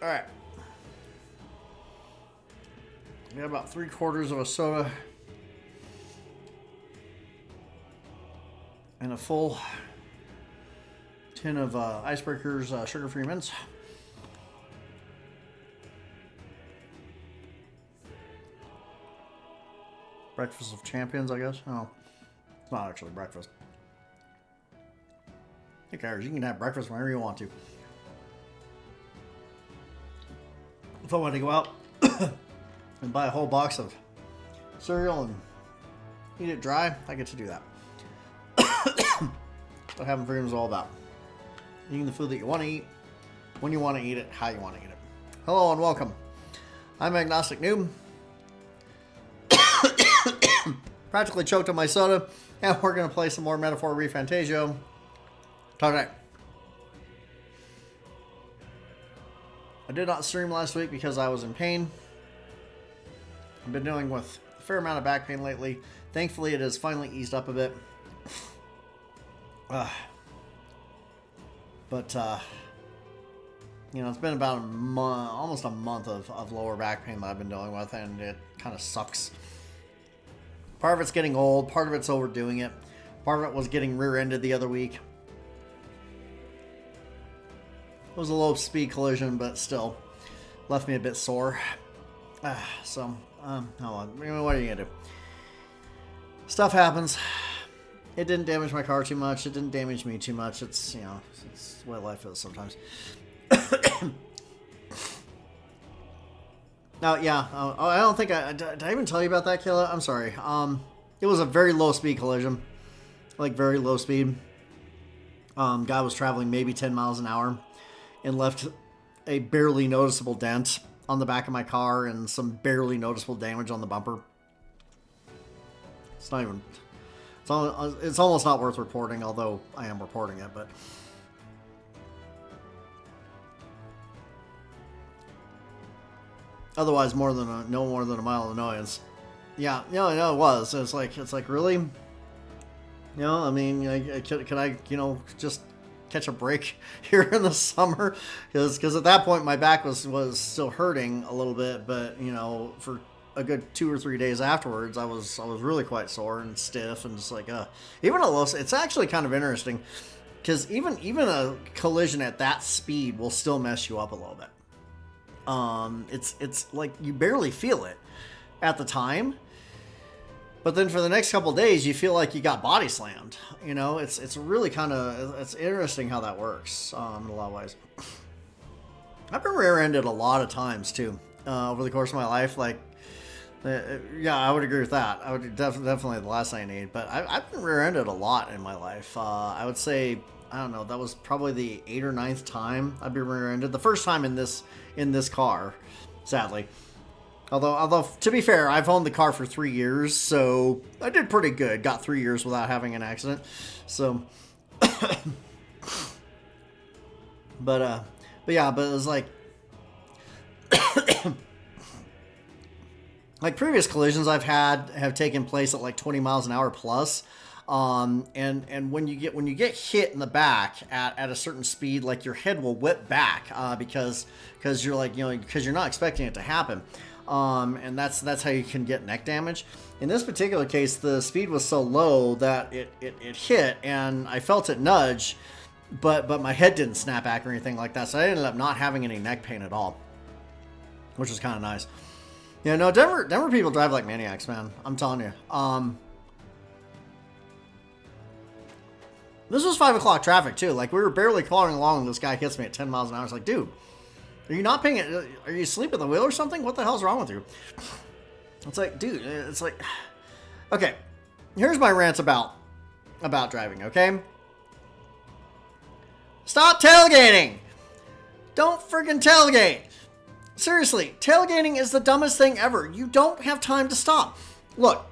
Alright. I got about 3/4 of a soda. And a full tin of Icebreakers sugar-free mints. Breakfast of champions, I guess. Oh, it's not actually breakfast. Who cares? You can have breakfast whenever you want to. If I want to go out and buy a whole box of cereal and eat it dry, I get to do that. That's what having freedom is all about. Eating the food that you want to eat, when you want to eat it, how you want to eat it. Hello and welcome. I'm Agnostic Noob. Practically choked on my soda, and we're going to play some more Metaphor Re Fantazio. Okay. I did not stream last week because I was in pain. I've been dealing with a fair amount of back pain lately. Thankfully, it has finally eased up a bit. You know, it's been about a month, almost a month of lower back pain that I've been dealing with, and it kind of sucks. Part of it's getting old, part of it's overdoing it. Part of it was getting rear-ended the other week. It was a low-speed collision, but still left me a bit sore. So, what are you gonna do? Stuff happens. It didn't damage my car too much. It didn't damage me too much. It's, you know, it's the way life is sometimes. Oh, yeah. I don't think did I even tell you about that, Kayla? I'm sorry. It was a very low-speed collision. Like, very low speed. Guy was traveling maybe 10 miles an hour and left a barely noticeable dent on the back of my car and some barely noticeable damage on the bumper. It's not even... It's almost not worth reporting, although I am reporting it, but... Otherwise, no more than a mile of annoyance. Yeah, no, it was. It's like really? You know, I mean, could I, you know, just catch a break here in the summer? Because at that point, my back was still hurting a little bit, but, you know, for a good 2 or 3 days afterwards, I was really quite sore and stiff and just like, even a low, it's actually kind of interesting because even a collision at that speed will still mess you up a little bit. It's like you barely feel it at the time, but then for the next couple of days, you feel like you got body slammed. You know, it's really kind of, it's interesting how that works in a lot of ways. I've been rear-ended a lot of times too over the course of my life. Like, yeah, I would agree with that. I would definitely the last thing I need. But I've been rear-ended a lot in my life. I would say, I don't know, that was probably the 8th or 9th time I've been rear-ended. The first time in this car, sadly. Although to be fair, I've owned the car for 3 years, so I did pretty good. Got 3 years without having an accident. So, but yeah, but it was like. Like previous collisions I've had have taken place at like 20 miles an hour plus. And when you get hit in the back at a certain speed, like your head will whip back, because you're like, you know, because you're not expecting it to happen. And that's how you can get neck damage. In this particular case, the speed was so low that it hit and I felt it nudge, but my head didn't snap back or anything like that. So I ended up not having any neck pain at all, which was kind of nice. Yeah, no, Denver people drive like maniacs, man. I'm telling you. This was 5 o'clock traffic too. Like we were barely crawling along, and this guy hits me at 10 miles an hour. It's like, dude, are you not paying it? Are you asleep at the wheel or something? What the hell's wrong with you? It's like, dude, it's like, okay. Here's my rant about driving. Okay, stop tailgating. Don't freaking tailgate. Seriously, tailgating is the dumbest thing ever. You don't have time to stop. Look,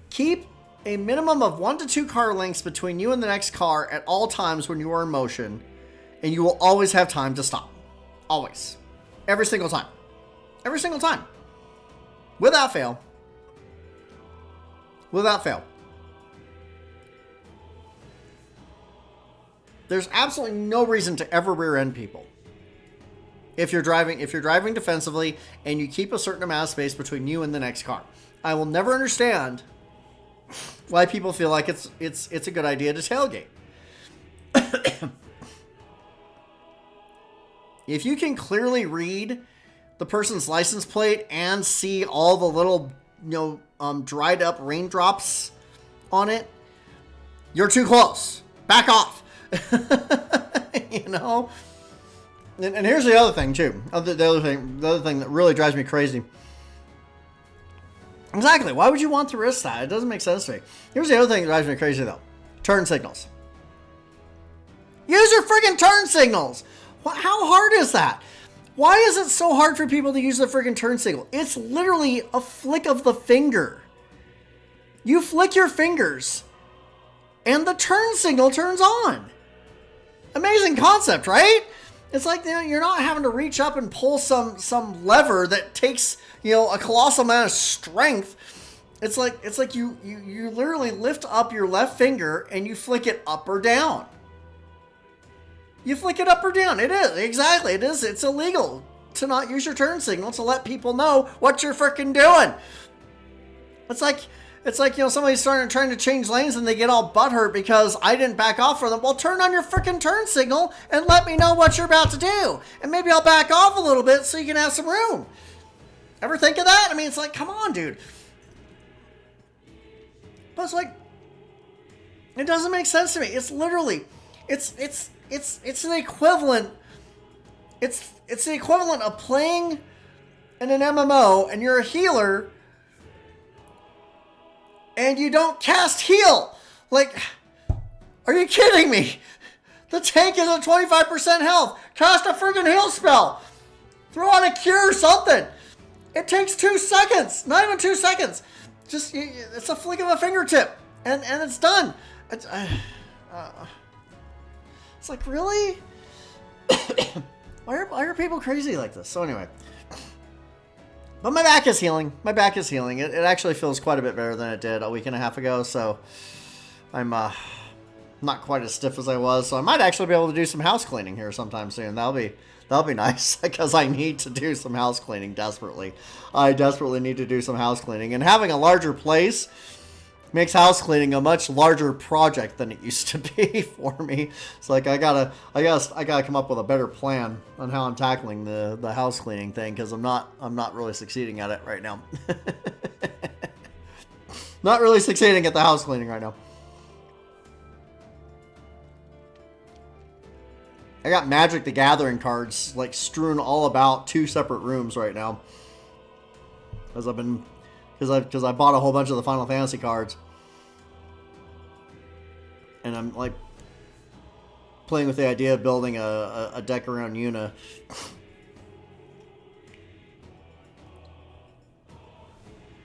keep a minimum of 1 to 2 car lengths between you and the next car at all times when you are in motion, and you will always have time to stop. Always. Every single time. Every single time. Without fail. Without fail. There's absolutely no reason to ever rear end people. If you're driving defensively and you keep a certain amount of space between you and the next car. I will never understand why people feel like it's a good idea to tailgate. If you can clearly read the person's license plate and see all the little, dried up raindrops on it, you're too close. Back off. And here's the other thing too. The other thing that really drives me crazy. Exactly. Why would you want to risk that? It doesn't make sense to me. Here's the other thing that drives me crazy though. Turn signals. Use your friggin' turn signals. How hard is that? Why is it so hard for people to use the friggin' turn signal? It's literally a flick of the finger. You flick your fingers and the turn signal turns on. Amazing concept, right? It's like, you're not having to reach up and pull some lever that takes, a colossal amount of strength. It's like you literally lift up your left finger and you flick it up or down. You flick it up or down. It is. Exactly. It is. It's illegal to not use your turn signal to let people know what you're freaking doing. It's like, somebody's trying to change lanes and they get all butthurt because I didn't back off for them. Well, turn on your freaking turn signal and let me know what you're about to do. And maybe I'll back off a little bit so you can have some room. Ever think of that? I mean, it's like, come on, dude. But it's like, it doesn't make sense to me. It's literally, it's an equivalent. It's the equivalent of playing in an MMO and you're a healer and you don't cast heal. Like, are you kidding me? The tank is at 25% health. Cast a freaking heal spell. Throw on a cure or something. It takes 2 seconds. Not even 2 seconds. Just, it's a flick of a fingertip. And it's done. It's like, really? Why are people crazy like this? So anyway. But my back is healing. It actually feels quite a bit better than it did a week and a half ago. So I'm not quite as stiff as I was. So I might actually be able to do some house cleaning here sometime soon. That'll be nice because I need to do some house cleaning desperately. I desperately need to do some house cleaning. And having a larger place makes house cleaning a much larger project than it used to be for me. It's like I gotta come up with a better plan on how I'm tackling the house cleaning thing because I'm not really succeeding at it right now. Not really succeeding at the house cleaning right now. I got Magic the Gathering cards like strewn all about 2 separate rooms right now. Because I bought a whole bunch of the Final Fantasy cards. And I'm like playing with the idea of building a deck around Yuna.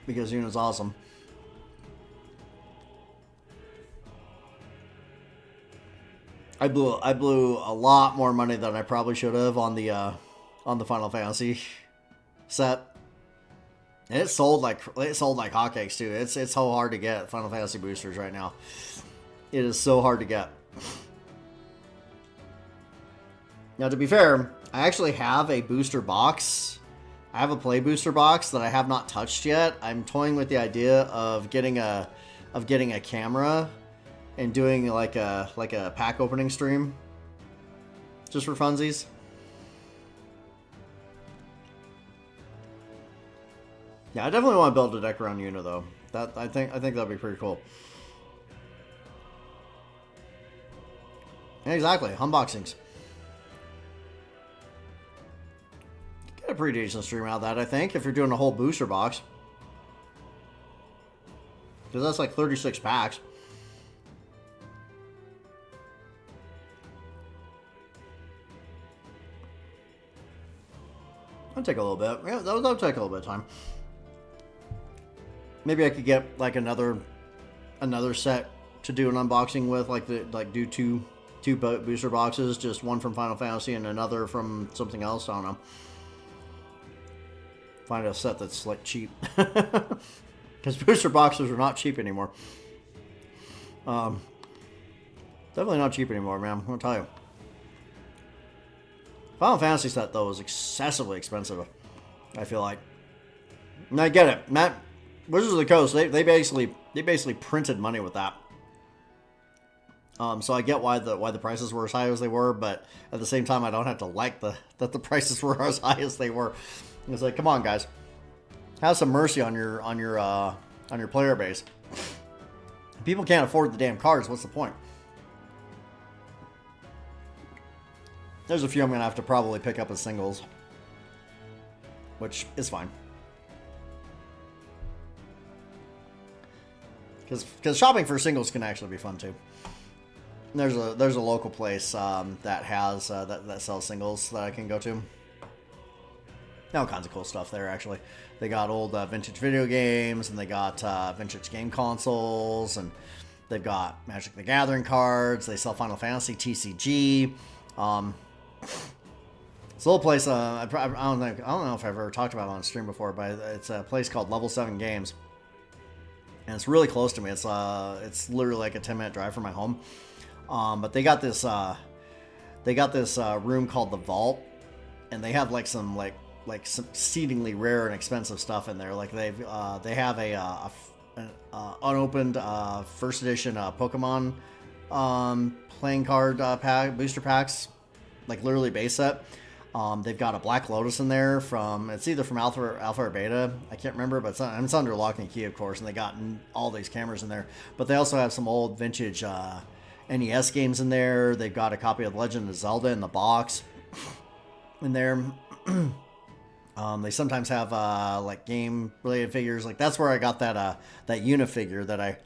Because Yuna's awesome. I blew a lot more money than I probably should have on the Final Fantasy set. And it sold like hotcakes too. It's so hard to get Final Fantasy boosters right now. It is so hard to get. Now, to be fair, I actually have a booster box. I have a play booster box that I have not touched yet. I'm toying with the idea of getting a camera and doing like a pack opening stream, just for funsies. Yeah, I definitely want to build a deck around Yuna though. I think that'd be pretty cool. Yeah, exactly, unboxings. Get a pretty decent stream out of that, I think, if you're doing a whole booster box. Because that's like 36 packs. That'll take a little bit. Yeah, that'll take a little bit of time. Maybe I could get like another set to do an unboxing with, do two booster boxes, just one from Final Fantasy and another from something else. I don't know. Find a set that's like cheap, because booster boxes are not cheap anymore. Definitely not cheap anymore, man. I'm gonna tell you. Final Fantasy set though is excessively expensive. I feel like. And I get it. Matt, Wizards of the Coast, they basically printed money with that. So I get why the prices were as high as they were, but at the same time, I don't have to like that the prices were as high as they were. It's like, come on, guys, have some mercy on your player base. People can't afford the damn cards. What's the point? There's a few I'm gonna have to probably pick up as singles, which is fine. Because shopping for singles can actually be fun too. There's a local place that has that sells singles that I can go to. All kinds of cool stuff there, actually. They got old vintage video games, and they got vintage game consoles, and they've got Magic the Gathering cards. They sell Final Fantasy TCG. It's a little place. I don't know if I've ever talked about it on stream before, but it's a place called Level 7 Games, and it's really close to me. It's literally like a 10-minute drive from my home. But they got this room called the Vault, and they have like some exceedingly rare and expensive stuff in there. Like they have an unopened first edition Pokemon playing card booster packs, like literally base set. They've got a Black Lotus in there it's either from Alpha or Beta, I can't remember, but it's under lock and key, of course, and they got all these cameras in there. But they also have some old vintage NES games in there. They've got a copy of Legend of Zelda in the box in there. They sometimes have like game related figures. Like that's where I got that unifigure that I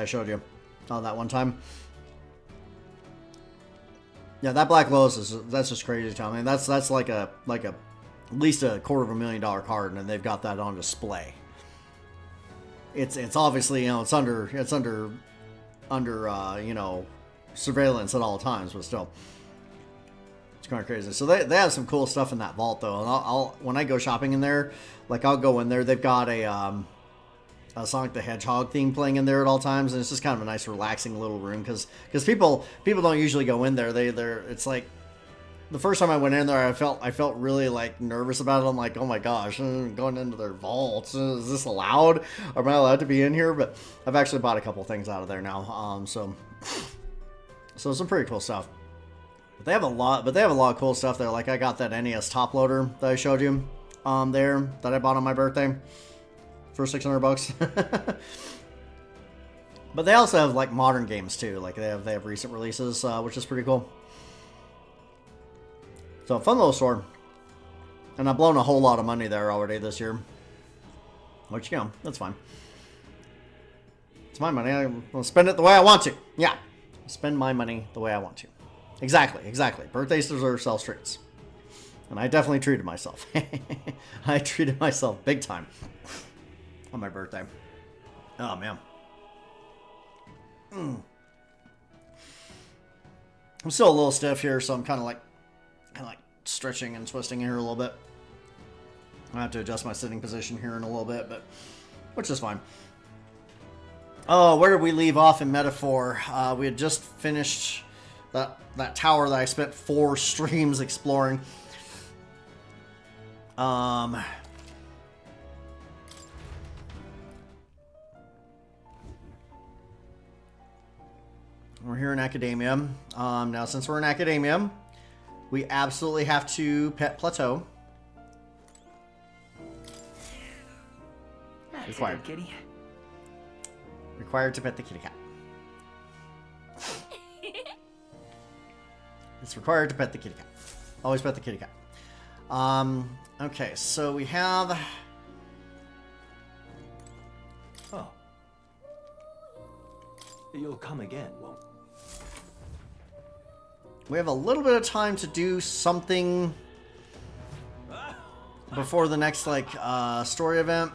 showed you that one time. Yeah, that Black Lotus that's just crazy to tell me. That's like at least a $250,000 card, and they've got that on display. It's obviously, it's under surveillance at all times, but still, it's kind of crazy. So they have some cool stuff in that vault though, and I'll when I go shopping in there, like I'll go in there. They've got a Sonic the Hedgehog theme playing in there at all times, and it's just kind of a nice, relaxing little room because people don't usually go in there. It's like the first time I went in there, I felt really like nervous about it. I'm like, oh my gosh, going into their vaults, is this allowed? Am I allowed to be in here? But I've actually bought a couple things out of there now. So some pretty cool stuff. But they have a lot of cool stuff there. Like I got that NES top loader that I showed you there that I bought on my birthday for $600. But they also have like modern games too. Like they have recent releases, which is pretty cool. So a fun little store. And I've blown a whole lot of money there already this year. Which, that's fine. It's my money. I'll spend it the way I want to. Yeah. Spend my money the way I want to. Exactly. Birthdays deserve self treats. And I definitely treated myself. I treated myself big time on my birthday. Oh, man. I'm still a little stiff here, so I'm kind of like stretching and twisting here a little bit. I have to adjust my sitting position here in a little bit, but which is fine. Oh, where did we leave off in Metaphor? We had just finished that tower that I spent 4 streams exploring. We're here in Academia. Now, since we're in Academia, we absolutely have to pet Plateau. Required. Kitty. Required to pet the kitty cat. It's required to pet the kitty cat. Always pet the kitty cat. Okay, so we have... Oh. You'll come again, won't you? We have a little bit of time to do something before the next, story event.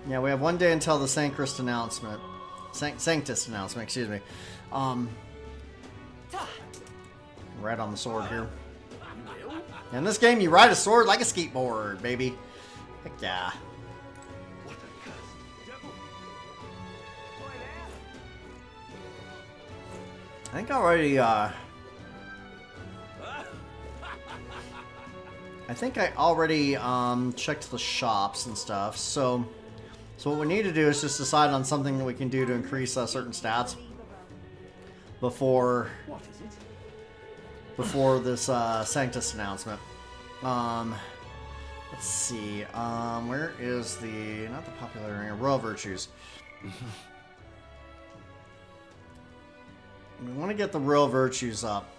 Yeah, we have 1 day until the Sanctus announcement. Sanctus announcement, excuse me. Right on the sword here. In this game, you ride a sword like a skateboard, baby. Heck yeah. I think I already, checked the shops and stuff, so what we need to do is just decide on something that we can do to increase certain stats before What is it? this Sanctus announcement. Let's see, where is the, not the popular area, Royal Virtues. We want to get the Royal Virtues up.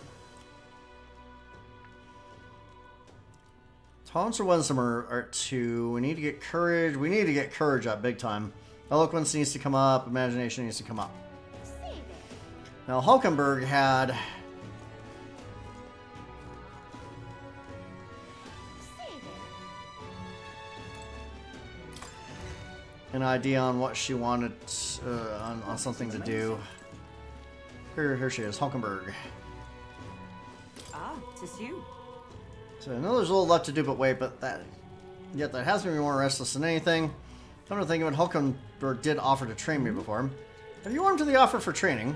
Tolerance or Wisdom are 2. We need to get Courage. We need to get Courage up big time. Eloquence needs to come up. Imagination needs to come up. Now, Hulkenberg had an idea on what she wanted, on something to do. Here she is, Hulkenberg. Ah, 'tis you. So I know there's a little left to do, but wait, that has made me more restless than anything. Come to think of it, Hulkenberg did offer to train me before. Have you warmed to the offer for training?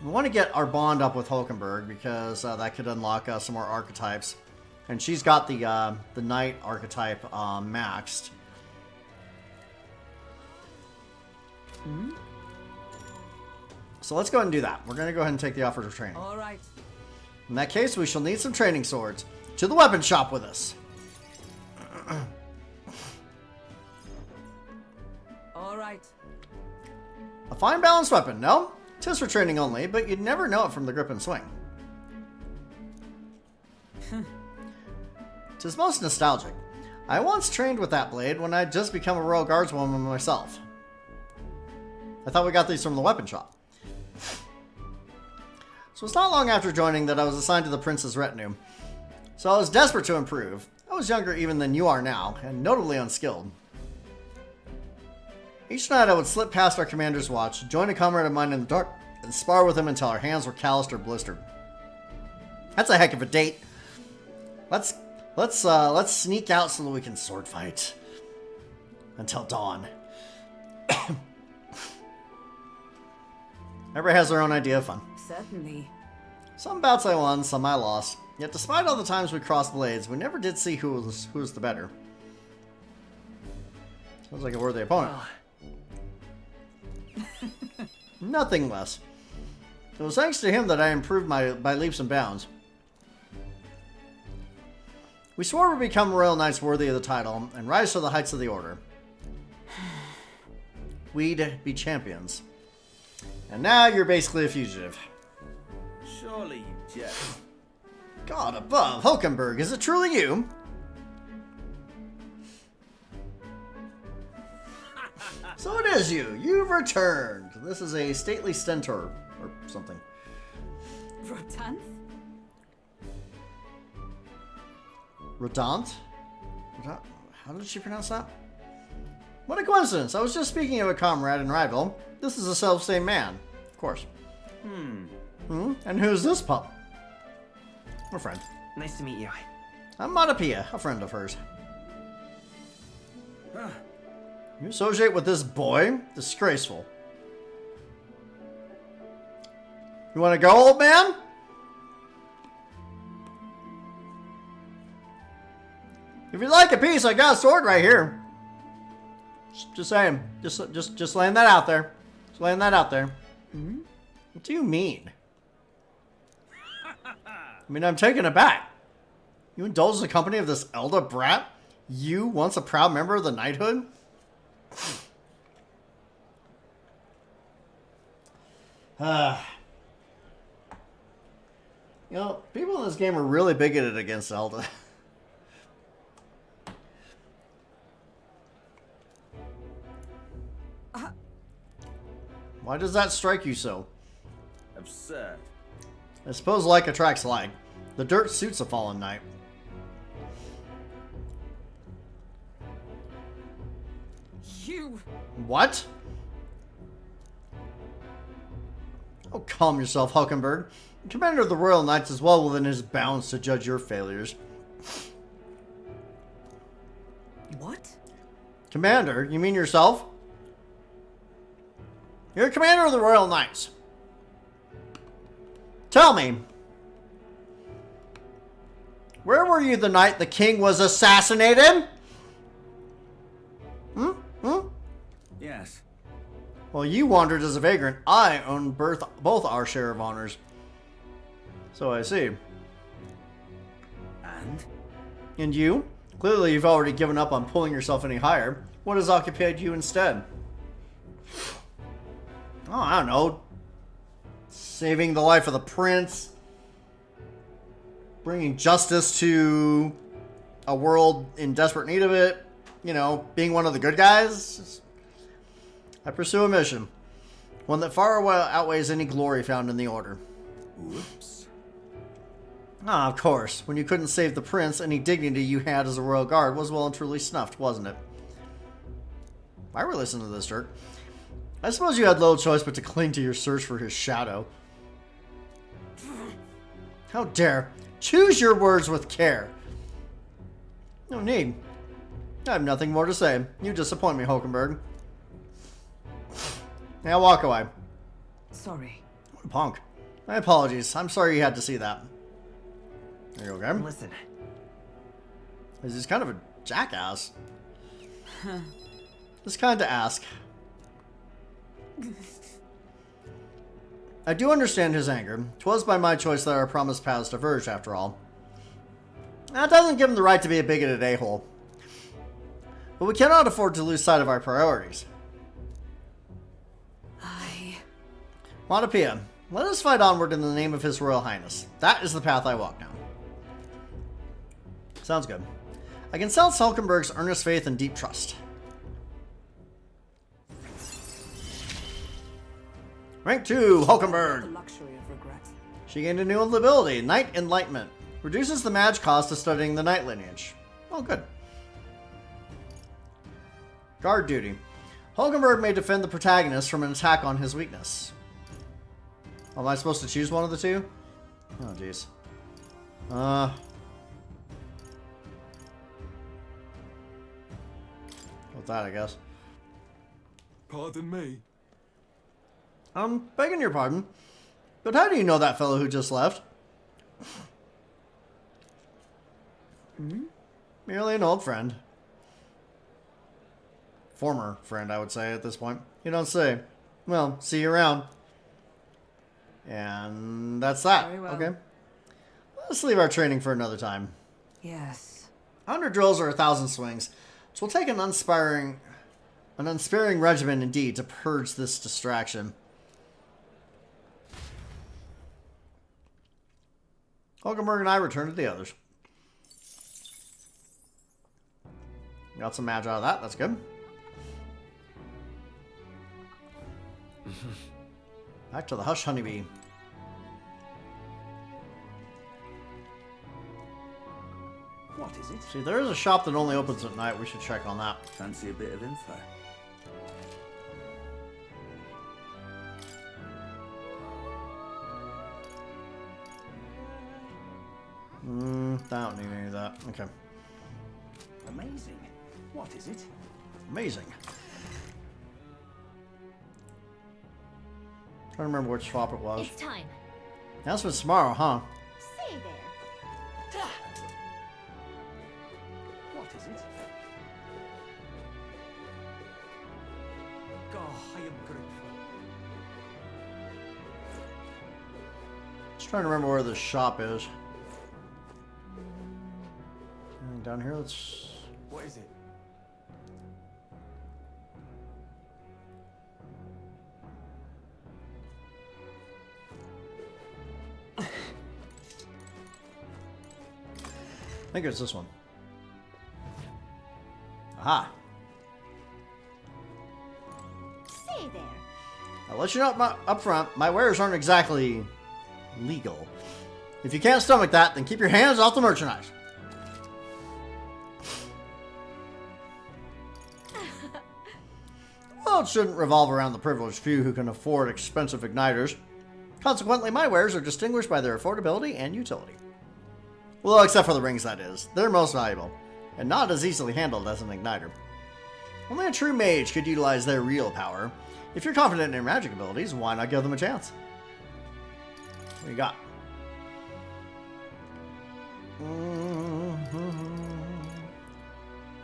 We want to get our bond up with Hulkenberg because that could unlock some more archetypes. And she's got the Knight archetype maxed. So let's go ahead and do that. We're going to go ahead and take the offer of training. All right. In that case, we shall need some training swords. To the weapon shop with us. All right. A fine balanced weapon, no? 'Tis for training only, but you'd never know it from the grip and swing. 'Tis most nostalgic. I once trained with that blade when I'd just become a Royal Guardswoman myself. I thought we got these from the weapon shop. So it's not long after joining that I was assigned to the prince's retinue. So I was desperate to improve. I was younger even than you are now, and notably unskilled. Each night I would slip past our commander's watch, join a comrade of mine in the dark, and spar with him until our hands were calloused or blistered. That's a heck of a date. Let's sneak out so that we can sword fight until dawn. Everybody has their own idea of fun. Certainly. Some bouts I won, some I lost. Yet despite all the times we crossed blades, we never did see who was the better. Sounds like a worthy opponent. Nothing less. It was thanks to him that I improved by leaps and bounds. We swore we'd become royal knights worthy of the title and rise to the heights of the order. We'd be champions. And now you're basically a fugitive. Surely you jest. God above, Hulkenberg, is it truly you? So it is you. You've returned. This is a stately stentor or something. Rotanth? Rodant? How did she pronounce that? What a coincidence. I was just speaking of a comrade and rival. This is the self-same man. Of course. And who's this pup? A friend. Nice to meet you. I'm Monopia, a friend of hers. You associate with this boy? Disgraceful. You want to go, old man? If you'd like a piece, I got a sword right here. Just saying. Just laying that out there. Just laying that out there. What do you mean? I mean, I'm taken aback. You indulge the company of this elder brat? You, once a proud member of the knighthood? You know, people in this game are really bigoted against Zelda. Why does that strike you so? Absurd. I suppose like attracts like. The dirt suits a fallen knight. You! What? Oh, calm yourself, Hulkenberg. The commander of the Royal Knights is well within his bounds to judge your failures. What? Commander? You mean yourself? You're commander of the Royal Knights. Tell me, where were you the night the king was assassinated? Yes. Well, you wandered as a vagrant. I own both our share of honors. So I see. And? And you? Clearly you've already given up on pulling yourself any higher. What has occupied you instead? Oh, I don't know. Saving the life of the prince. Bringing justice to a world in desperate need of it. You know, being one of the good guys. I pursue a mission. One that far outweighs any glory found in the Order. Whoops. Ah, of course. When you couldn't save the prince, any dignity you had as a royal guard was well and truly snuffed, wasn't it? Why were we listening to this jerk? I suppose you had little choice but to cling to your search for his shadow. How dare. Choose your words with care. No need. I have nothing more to say. You disappoint me, Hulkenberg. Now walk away. Sorry. What a punk. My apologies. I'm sorry you had to see that. Are you okay? Listen. He's kind of a jackass. Just kind to ask. I do understand his anger. 'Twas by my choice that our promised paths diverged, after all. That doesn't give him the right to be a bigoted a-hole. But we cannot afford to lose sight of our priorities. Monopia, let us fight onward in the name of His Royal Highness. That is the path I walk now. Sounds good. I can sense Hulkenberg's earnest faith and deep trust. Rank 2, Hulkenberg. The luxury of regret. She gained a new ability, Knight Enlightenment. Reduces the match cost of studying the Knight lineage. Oh, good. Guard duty. Hulkenberg may defend the protagonist from an attack on his weakness. Am I supposed to choose one of the two? Oh, jeez. With that, I guess. Pardon me. I'm begging your pardon. But how do you know that fellow who just left? Merely an old friend. Former friend, I would say, at this point. You don't say. Well, see you around. And that's that. Very well. Okay. Let's leave our training for another time. Yes. 100 drills or 1,000 swings. It will take an unsparing regimen indeed to purge this distraction. Hulkenberg and I return to the others. Got some match out of that. That's good. Back to the Hush Honeybee. What is it? See, there is a shop that only opens at night. We should check on that. Fancy a bit of info. I don't need any of that. Okay. Amazing. What is it? Amazing. Trying to remember which shop it was. It's time. Announcement's tomorrow, huh? Say there. What is it? Oh, I am grateful. Just trying to remember where the shop is. Anything down here? Let's. What is it? I think it's this one. Aha. Say there. I'll let you know up front, my wares aren't exactly legal. If you can't stomach that, then keep your hands off the merchandise. Well, it shouldn't revolve around the privileged few who can afford expensive igniters. Consequently, my wares are distinguished by their affordability and utility. Well, except for the rings, that is. They're most valuable, and not as easily handled as an igniter. Only a true mage could utilize their real power, If you're confident in your magic abilities, why not give them a chance? What do you got?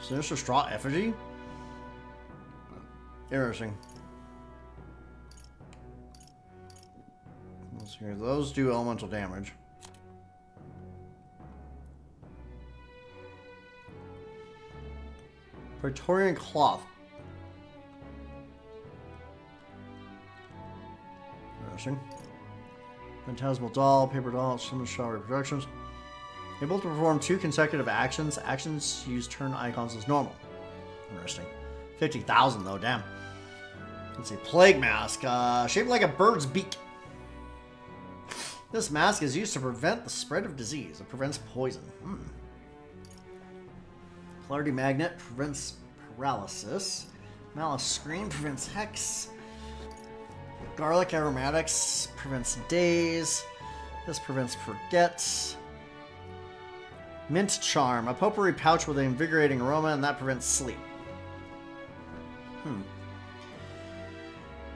Sinister Straw Effigy? Interesting. Let's see here. Those do elemental damage. Praetorian Cloth. Interesting. Phantasmal Doll, Paper Doll, Summon Shower Productions. Able to perform 2 consecutive actions. Actions use turn icons as normal. Interesting. 50,000 though, damn. Let's see. Plague Mask. Shaped like a bird's beak. This mask is used to prevent the spread of disease. It prevents poison. Clarity Magnet prevents paralysis. Malice Screen prevents hex. Garlic Aromatics prevents daze. This prevents forget. Mint Charm, a potpourri pouch with an invigorating aroma, and that prevents sleep.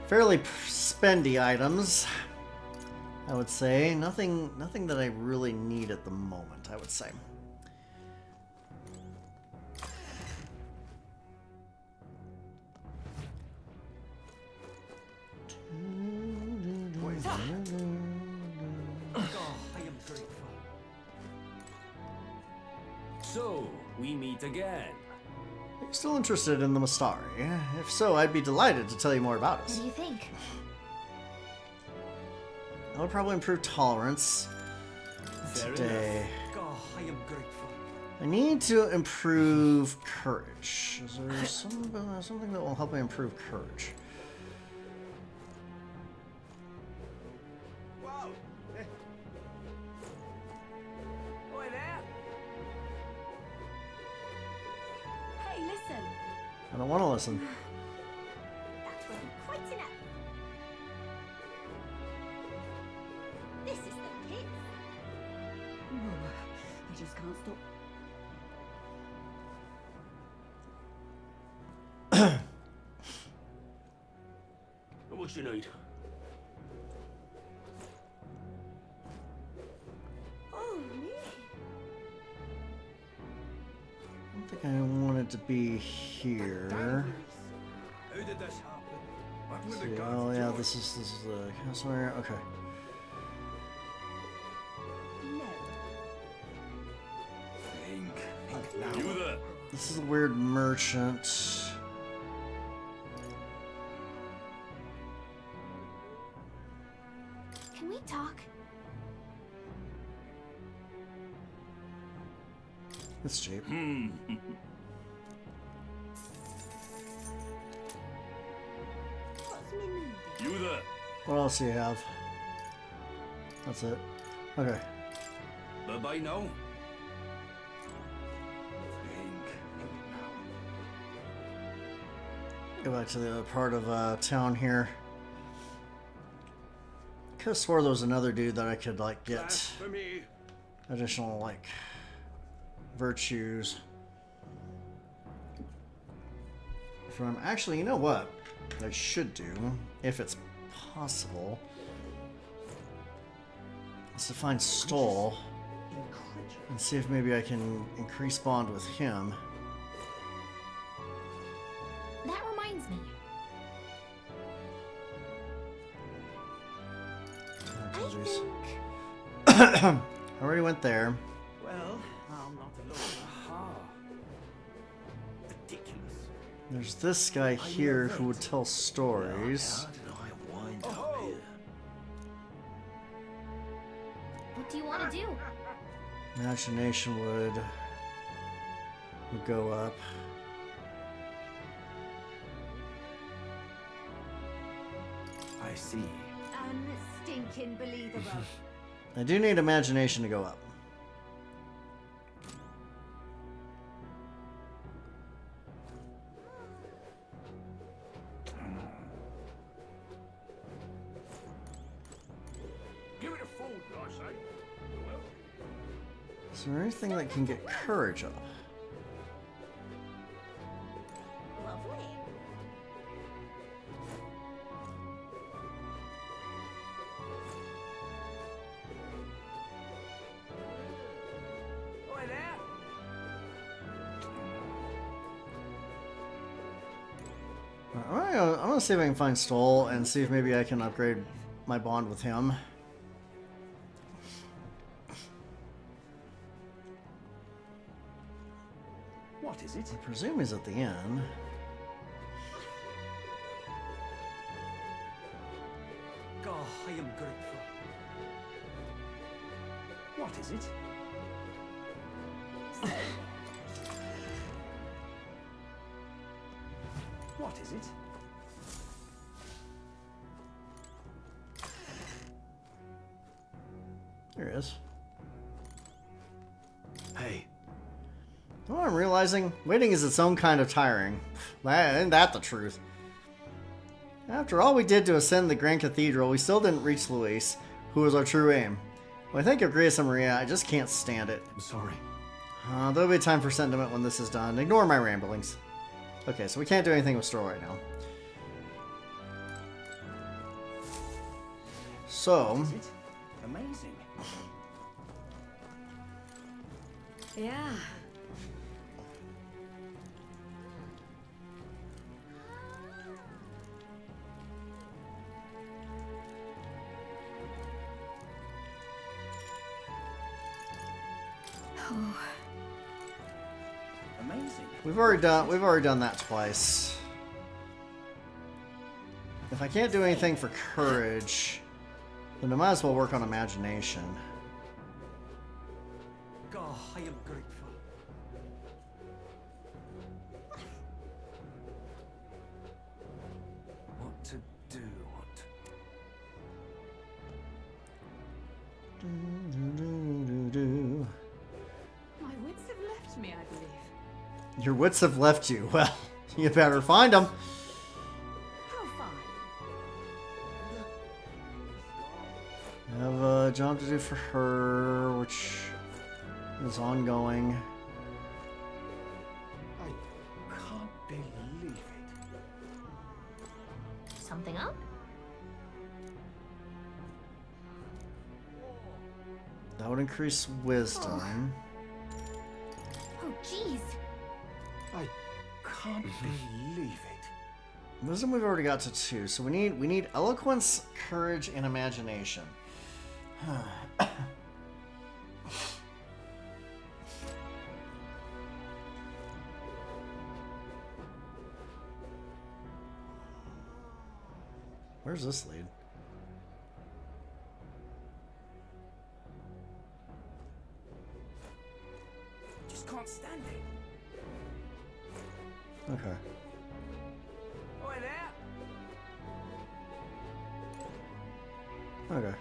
Fairly spendy items, I would say. Nothing that I really need at the moment, I would say. What is that? Oh, I am grateful. So, we meet again. Are you still interested in the Mastari? If so, I'd be delighted to tell you more about What us. do you think? I would probably improve tolerance Fair today. Oh, I am grateful. I need to improve courage. Is there something that will help me improve courage? Wow. Oi there! Hey, listen. I don't want to listen. That will be quite enough. This is the pit. I just can't stop. What you need? Oh, me. I don't think I wanted to be here. How did this happen? What was the See, guards oh yeah, doing? this is the castle area. Okay. No. Think now. You there? This is a weird merchant. Can we talk? It's cheap. What's me moving? You there? What else do you have? That's it. Okay. Bye-bye now. Think now. Go back to the other part of town here. Could have swore there was another dude that I could like get Blasphemy. additional like virtues from. Actually, you know what I should do, if it's possible, is to find Stoll and see if maybe I can increase bond with him. That reminds me. Oh, I geez. think I already went there. Well, I'm not alone. Aha. Ridiculous. There's this guy here who would tell stories. How did I wind up Oh. here? what do you want to do? Imagination would go up. I see. Unstinking believable. I do need imagination to go up. Give it a fold, I say. Is there anything that can get courage up? Lovely. I'm gonna see if I can find Stoll and see if maybe I can upgrade my bond with him. What is it? I presume he's at the inn. God, I am grateful. What is it? What is it? There he is. Hey, You know what I'm realizing? Waiting is its own kind of tiring. Isn't that the truth? After all we did to ascend the Grand Cathedral, we still didn't reach Luis, who was our true aim. When I think of Grace and Maria, I just can't stand it. I'm sorry. There'll be time for sentiment when this is done. Ignore my ramblings. Okay, so we can't do anything with Stroll right now. So, Is it? Amazing. Yeah. Amazing. we've already done that twice. If I can't do anything for courage, then I might as well work on imagination. God, I am grateful. What to do? What? My wits have left me, I believe. Your wits have left you. Well, you better find them. How fine. I have a job to do for her, which is ongoing. I can't believe it. Something up? That would increase wisdom. Oh, jeez. I can't believe it. Wisdom we've already got to 2, so we need eloquence, courage, and imagination. Where's this lead? Just can't stand it. Okay. Oi there. Okay. Oi there.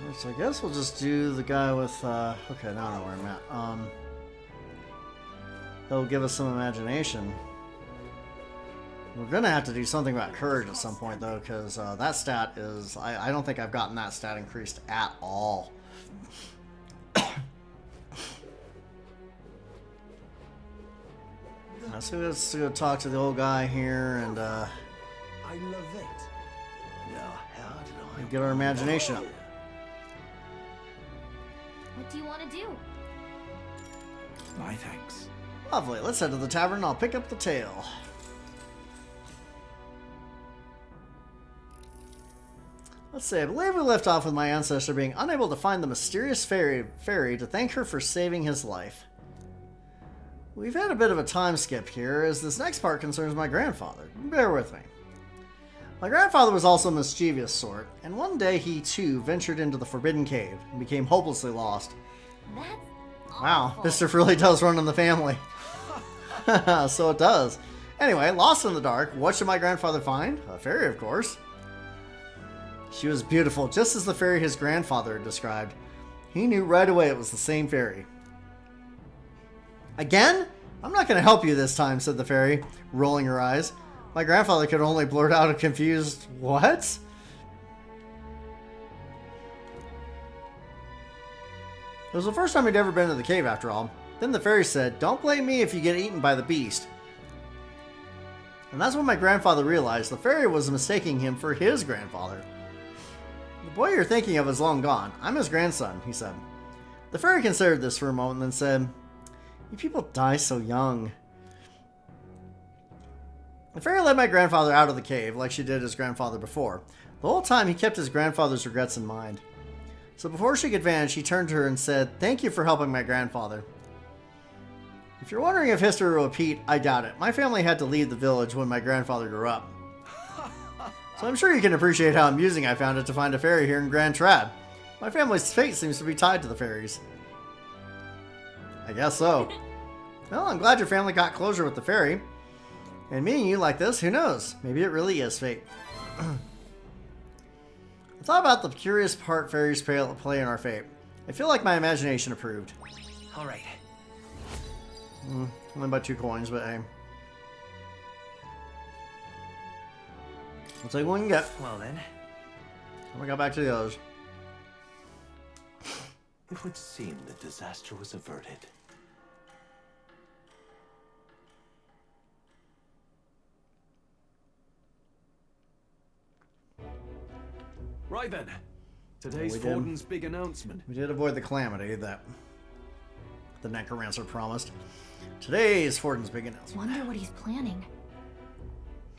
Alright, so I guess we'll just do the guy with, okay, now I know where I'm at. That'll give us some imagination. We're gonna have to do something about courage at some point, though, because that stat is, I don't think I've gotten that stat increased at all. So let's go talk to the old guy here and I love it. Now, how did I get our imagination up. What do you want to do? My thanks. Lovely. Let's head to the tavern and I'll pick up the tale. Let's see, I believe we left off with my ancestor being unable to find the mysterious fairy to thank her for saving his life. We've had a bit of a time skip here, as this next part concerns my grandfather. Bear with me. My grandfather was also a mischievous sort, and one day he too ventured into the Forbidden Cave and became hopelessly lost. That's Wow, awful. mischief really does run in the family. So it does. Anyway, lost in the dark, what should my grandfather find? A fairy, of course. She was beautiful, just as the fairy his grandfather had described. He knew right away it was the same fairy. Again? I'm not going to help you this time, said the fairy, rolling her eyes. My grandfather could only blurt out a confused, what? It was the first time he'd ever been to the cave, after all. Then the fairy said, don't blame me if you get eaten by the beast. And that's when my grandfather realized the fairy was mistaking him for his grandfather. The boy you're thinking of is long gone. I'm his grandson, he said. The fairy considered this for a moment and then said, you people die so young. The fairy led my grandfather out of the cave like she did his grandfather before. The whole time he kept his grandfather's regrets in mind. So before she could vanish, he turned to her and said, "Thank you for helping my grandfather." If you're wondering if history will repeat, I doubt it. My family had to leave the village when my grandfather grew up. So I'm sure you can appreciate how amusing I found it to find a fairy here in Grand Trad. My family's fate seems to be tied to the fairies. I guess so. Well, I'm glad your family got closure with the fairy. And meeting you like this, who knows? Maybe it really is fate. I thought about the curious part fairies play in our fate. I feel like my imagination approved. All right. Only about 2 coins, but hey. We'll take one you get. Well then, And we got back to the others. it would seem the disaster was averted. Right then. Today's We did. Fortin's big announcement. We did avoid the calamity that the necromancer promised. Today is Fortin's big announcement. Wonder what he's planning.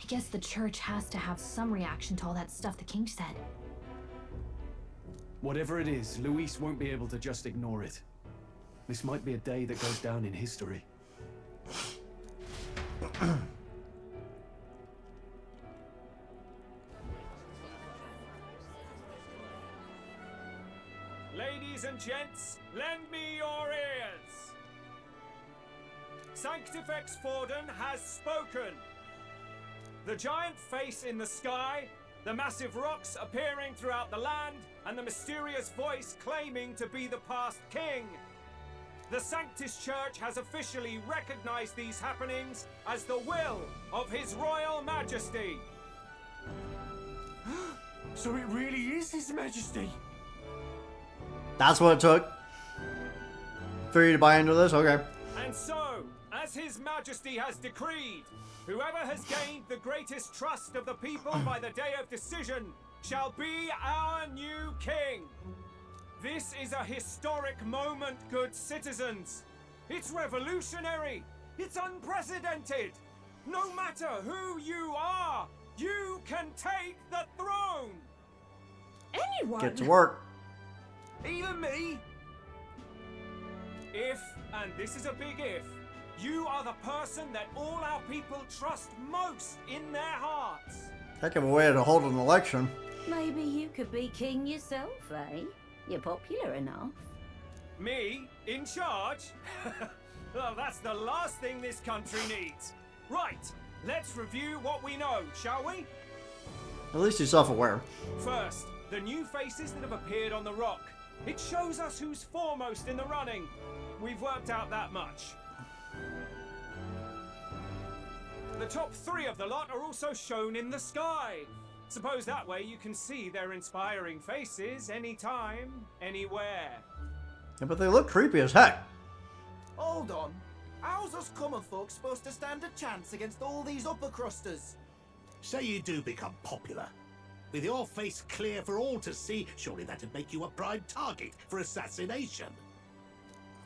I guess the church has to have some reaction to all that stuff the king said. Whatever it is, Luis won't be able to just ignore it. This might be a day that goes down in history. Ladies and gents, lend me your ears. Sanctifex Forden has spoken. The giant face in the sky, the massive rocks appearing throughout the land, and the mysterious voice claiming to be the past king. The Sanctus Church has officially recognized these happenings as the will of His Royal Majesty. So it really is His Majesty. That's what it took for you to buy into this? Okay. And so, as His Majesty has decreed, whoever has gained the greatest trust of the people by the day of decision shall be our new king. This is a historic moment, good citizens. It's revolutionary. It's unprecedented. No matter who you are, you can take the throne. Anyone? Get to work. Even me? If, and this is a big if, you are the person that all our people trust most in their hearts. Heck of a way to hold an election. Maybe you could be king yourself, eh? You're popular enough. Me, in charge? Well, that's the last thing this country needs. Right, let's review what we know, shall we? At least he's self-aware. First, the new faces that have appeared on the rock. It shows us who's foremost in the running. We've worked out that much. The top 3 of the lot are also shown in the sky. Suppose that way you can see their inspiring faces anytime, anywhere. Yeah, but they look creepy as heck. Hold on. How's us common folk supposed to stand a chance against all these upper crusters? Say you do become popular. With your face clear for all to see, surely that'd make you a prime target for assassination.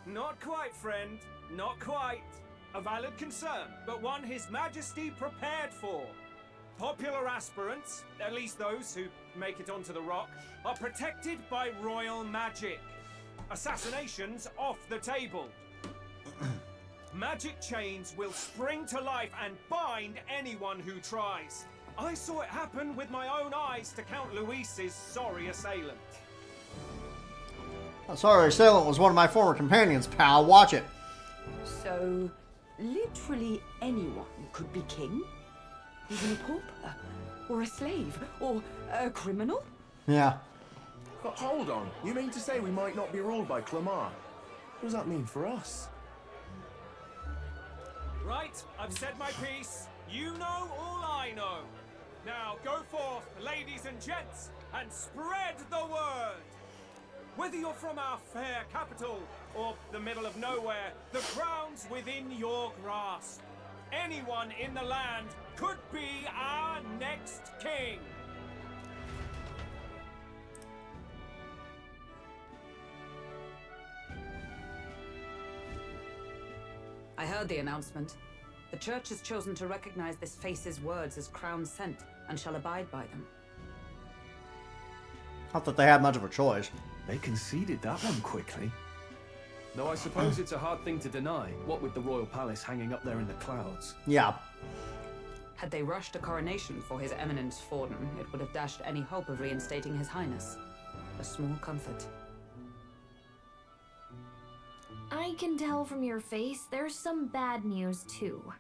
Not quite, friend. Not quite. A valid concern, but one His Majesty prepared for. Popular aspirants, at least those who make it onto the rock, are protected by royal magic. Assassinations off the table. Magic chains will spring to life and bind anyone who tries. I saw it happen with my own eyes to Count Luis's sorry assailant. That sorry assailant was one of my former companions, pal. Watch it. So, literally anyone could be king? Even a pauper? Or a slave? Or a criminal? Yeah. But hold on, you mean to say we might not be ruled by Clamar? What does that mean for us? Right, I've said my piece. You know all I know. Now go forth, ladies and gents, and spread the word. Whether you're from our fair capital or the middle of nowhere, the crown's within your grasp. Anyone in the land could be our next king. I heard the announcement. The Church has chosen to recognize this face's words as crown sent and shall abide by them. Not that they had much of a choice. They conceded that one quickly. Though I suppose it's a hard thing to deny, what with the royal palace hanging up there in the clouds. Yeah. Had they rushed a coronation for His Eminence Forden, it would have dashed any hope of reinstating His Highness. A small comfort. I can tell from your face there's some bad news too.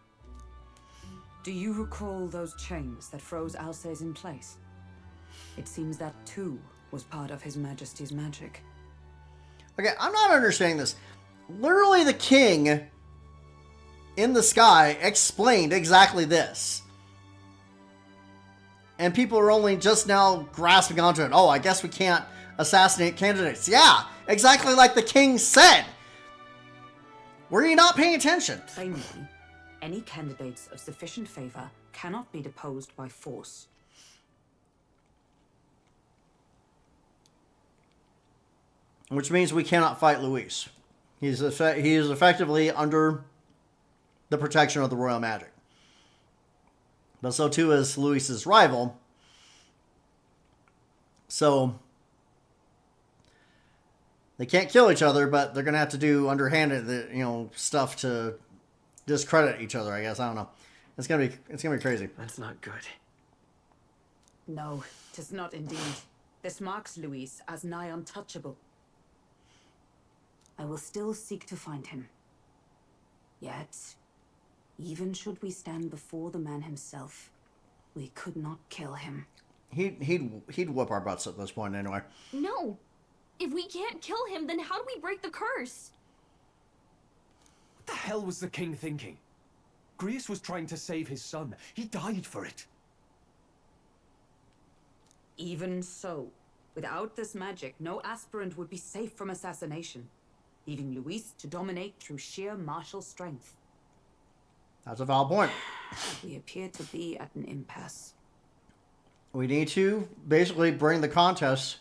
Do you recall those chains that froze Alsace in place? It seems that too was part of His Majesty's magic. Okay, I'm not understanding this. Literally, the king in the sky explained exactly this. And people are only just now grasping onto it. Oh, I guess we can't assassinate candidates. Yeah, exactly like the king said. Were you not paying attention? Plainly, any candidates of sufficient favor cannot be deposed by force. Which means we cannot fight Luis. He is effectively under the protection of the royal magic. But so too is Luis's rival. So they can't kill each other, but they're gonna have to do underhanded, stuff to discredit each other. I guess I don't know. It's gonna be crazy. That's not good. No, 'tis not indeed. This marks Luis as nigh untouchable. I will still seek to find him. Yet, even should we stand before the man himself, we could not kill him. He'd whip our butts at this point anyway. No! If we can't kill him, then how do we break the curse? What the hell was the king thinking? Grius was trying to save his son. He died for it. Even so, without this magic, no aspirant would be safe from assassination, leaving Luis to dominate through sheer martial strength. That's a valid point. We appear to be at an impasse. We need to basically bring the contest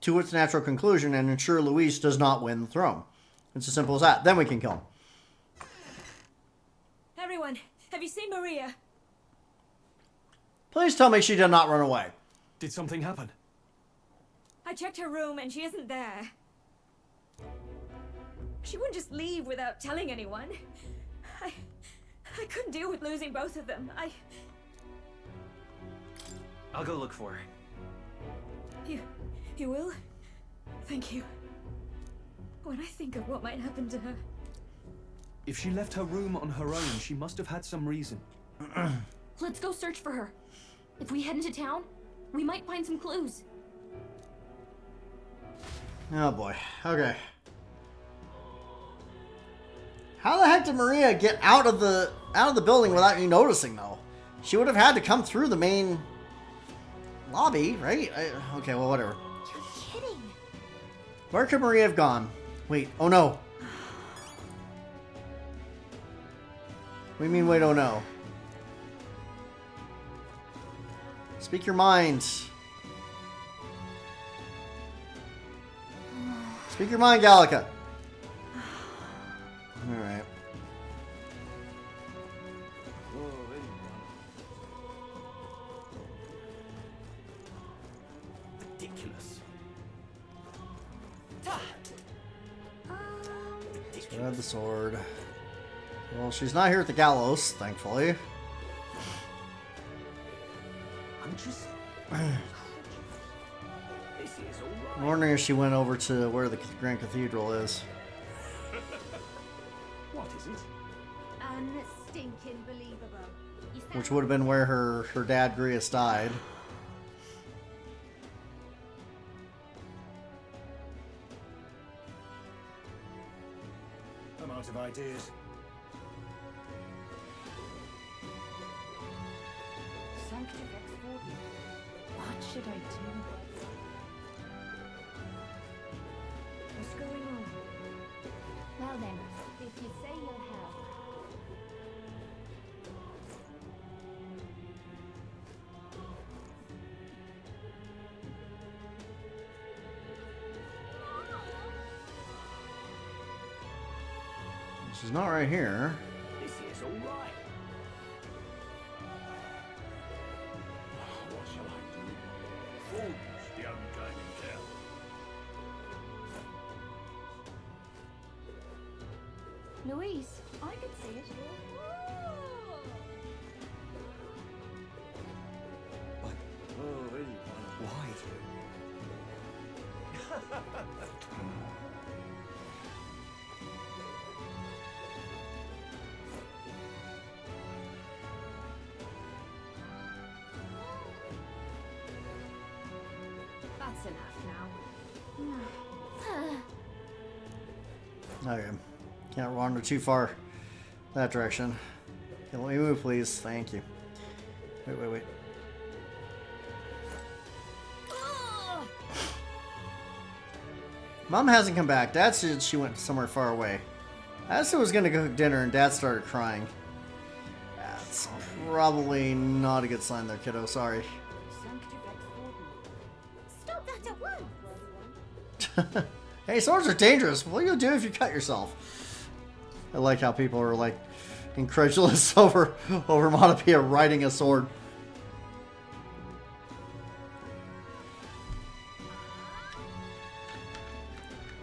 to its natural conclusion and ensure Luis does not win the throne. It's as simple as that. Then we can kill him. Everyone, have you seen Maria? Please tell me she did not run away. Did something happen? I checked her room and she isn't there. She wouldn't just leave without telling anyone. I couldn't deal with losing both of them. I'll go look for her. You will? Thank you. When I think of what might happen to her. If she left her room on her own, she must have had some reason. Let's go search for her. If we head into town, we might find some clues. Oh boy. Okay. How the heck did Maria get out of the building without you noticing, though? She would have had to come through the main lobby, right? Okay, well, whatever. You're kidding. Where could Maria have gone? Wait, oh no. What do you mean, wait, oh no? Speak your mind. Speak your mind, Gallica. Alright. Ridiculous. Grab the sword. Well, she's not here at the gallows, thankfully. I'm wondering if she went over to where the Grand Cathedral is. What is it? Unstinking believable. Which would have been where her dad, Grius, died. I'm out of ideas. What should I do? What's going on? Well then, if you say you'll help. She's not right here. This is all Louise, I could see it. Why? That's enough now. Okay. Can't wander too far that direction. Okay, let me move, please. Thank you. Wait. Mom hasn't come back. Dad said she went somewhere far away. I said I was gonna go cook dinner and Dad started crying. That's probably not a good sign there, kiddo. Sorry. Stop that at once! Hey, swords are dangerous. What are you gonna do if you cut yourself? I like how people are like incredulous over Monopia riding a sword.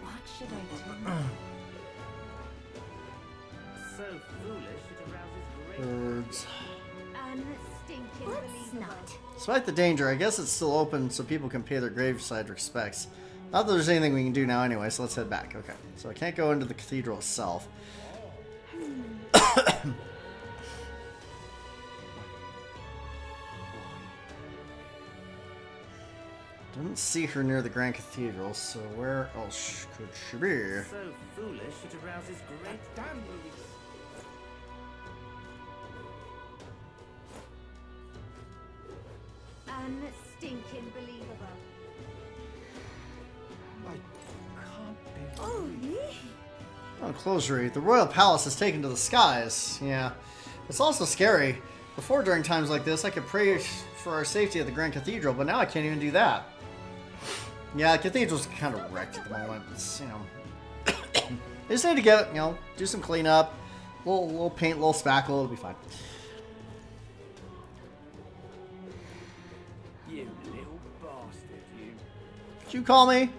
What should I do? So foolish it arouses great. Birds. Unstinking Let's not. Despite the danger, I guess it's still open so people can pay their graveside respects. Not that there's anything we can do now anyway, so let's head back. Okay, so I can't go into the cathedral itself. Didn't see her near the Grand Cathedral, so where else could she be? So foolish it arouses great. Damn, Louise. Unstinking believable. Oh, Oh, closery. The royal palace is taken to the skies. Yeah. It's also scary. Before, during times like this, I could pray for our safety at the Grand Cathedral, but now I can't even do that. Yeah, the cathedral's kind of wrecked at the moment. It's, you know... they just need to get it, you know, do some cleanup. Little paint, little spackle, it'll be fine. You little bastard, you. Did you call me?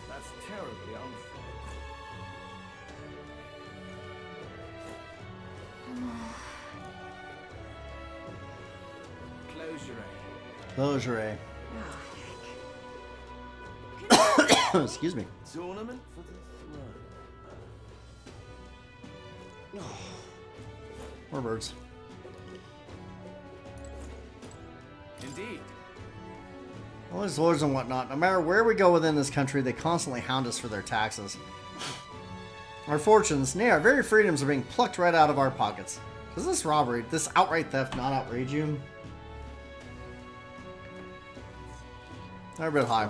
That's terribly unfair. Closure. Excuse me. Tournament for the throne. More birds. Indeed. All these lords and whatnot, no matter where we go within this country, they constantly hound us for their taxes. Our fortunes, nay, our very freedoms are being plucked right out of our pockets. Does this robbery, this outright theft not outrage you? They're a bit high.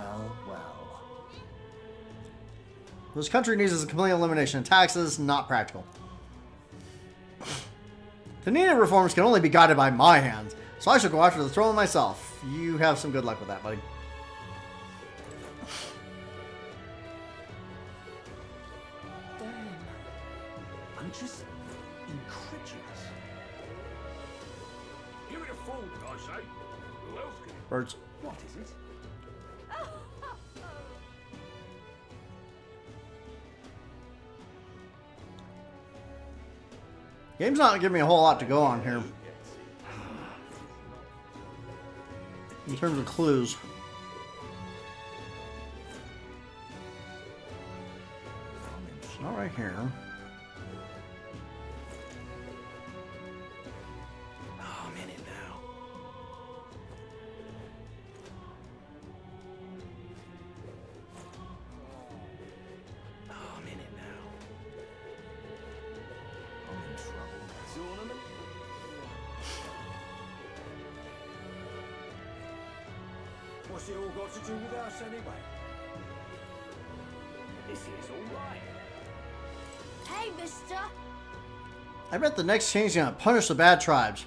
This country needs is a complete elimination of taxes, not practical. The needed reforms can only be guided by my hands, so I shall go after the throne myself. You have some good luck with that, buddy. Damn. I'm just incredulous. Give it a fool, I say. Who else can Birds. What is it? Game's not giving me a whole lot to go on here. In terms of clues. It's not right here. Oh, I'm in it now. Oh, I'm in it now. I'm in trouble. Tournament? What's it all got to do with us anyway? This is all right. Hey, mister! I bet the next change is gonna punish the bad tribes.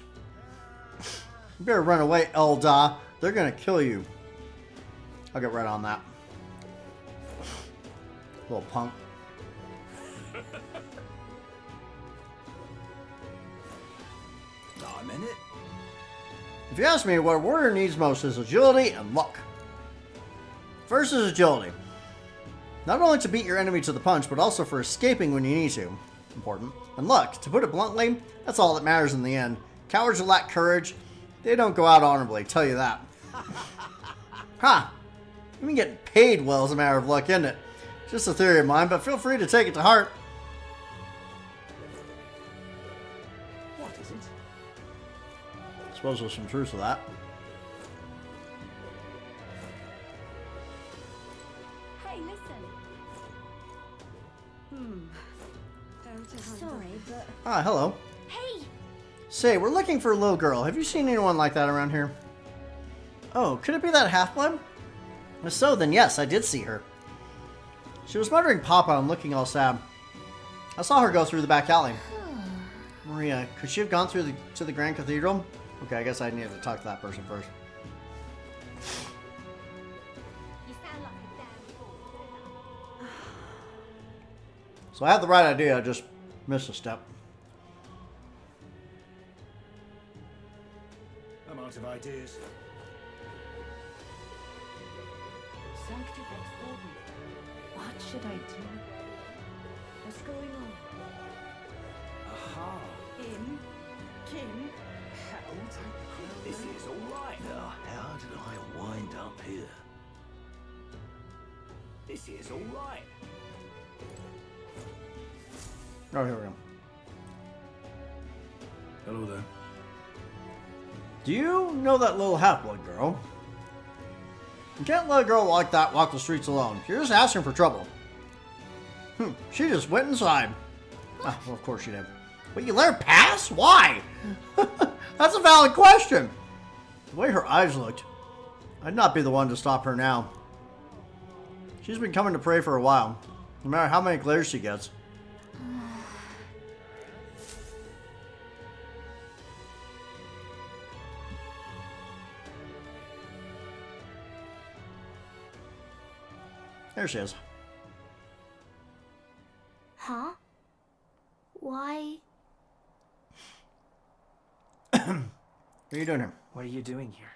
You better run away, Elda. They're gonna kill you. I'll get right on that. Little punk. I'm in it. If you ask me, what a warrior needs most is agility and luck. First is agility. Not only to beat your enemy to the punch, but also for escaping when you need to. Important. And look, to put it bluntly, that's all that matters in the end. Cowards who lack courage, they don't go out honorably, tell you that. Ha! Even getting paid well is a matter of luck, isn't it? It's just a theory of mine, but feel free to take it to heart. What is it? I suppose there's some truth to that. Hey, listen. Sorry, but... Ah, hello. Hey! Say, we're looking for a little girl. Have you seen anyone like that around here? Oh, could it be that half-blood? If so, then yes, I did see her. She was muttering Papa and looking all sad. I saw her go through the back alley. Maria, could she have gone through to the Grand Cathedral? Okay, I guess I need to talk to that person first. You sound like a damn fool. So I had the right idea, I just missed a step. I'm out of ideas. What should I do? What's going on? Aha. King? This is all right. Now, how did I wind up here? This is all right. Oh, here we go. Hello there. Do you know that little half-blood girl? You can't let a girl like that walk the streets alone. You're just asking for trouble. She just went inside. Ah, well, of course she did. But you let her pass? Why? That's a valid question. The way her eyes looked, I'd not be the one to stop her now. She's been coming to pray for a while, no matter how many glares she gets. There she is. Huh? Why? What are you doing here? What are you doing here?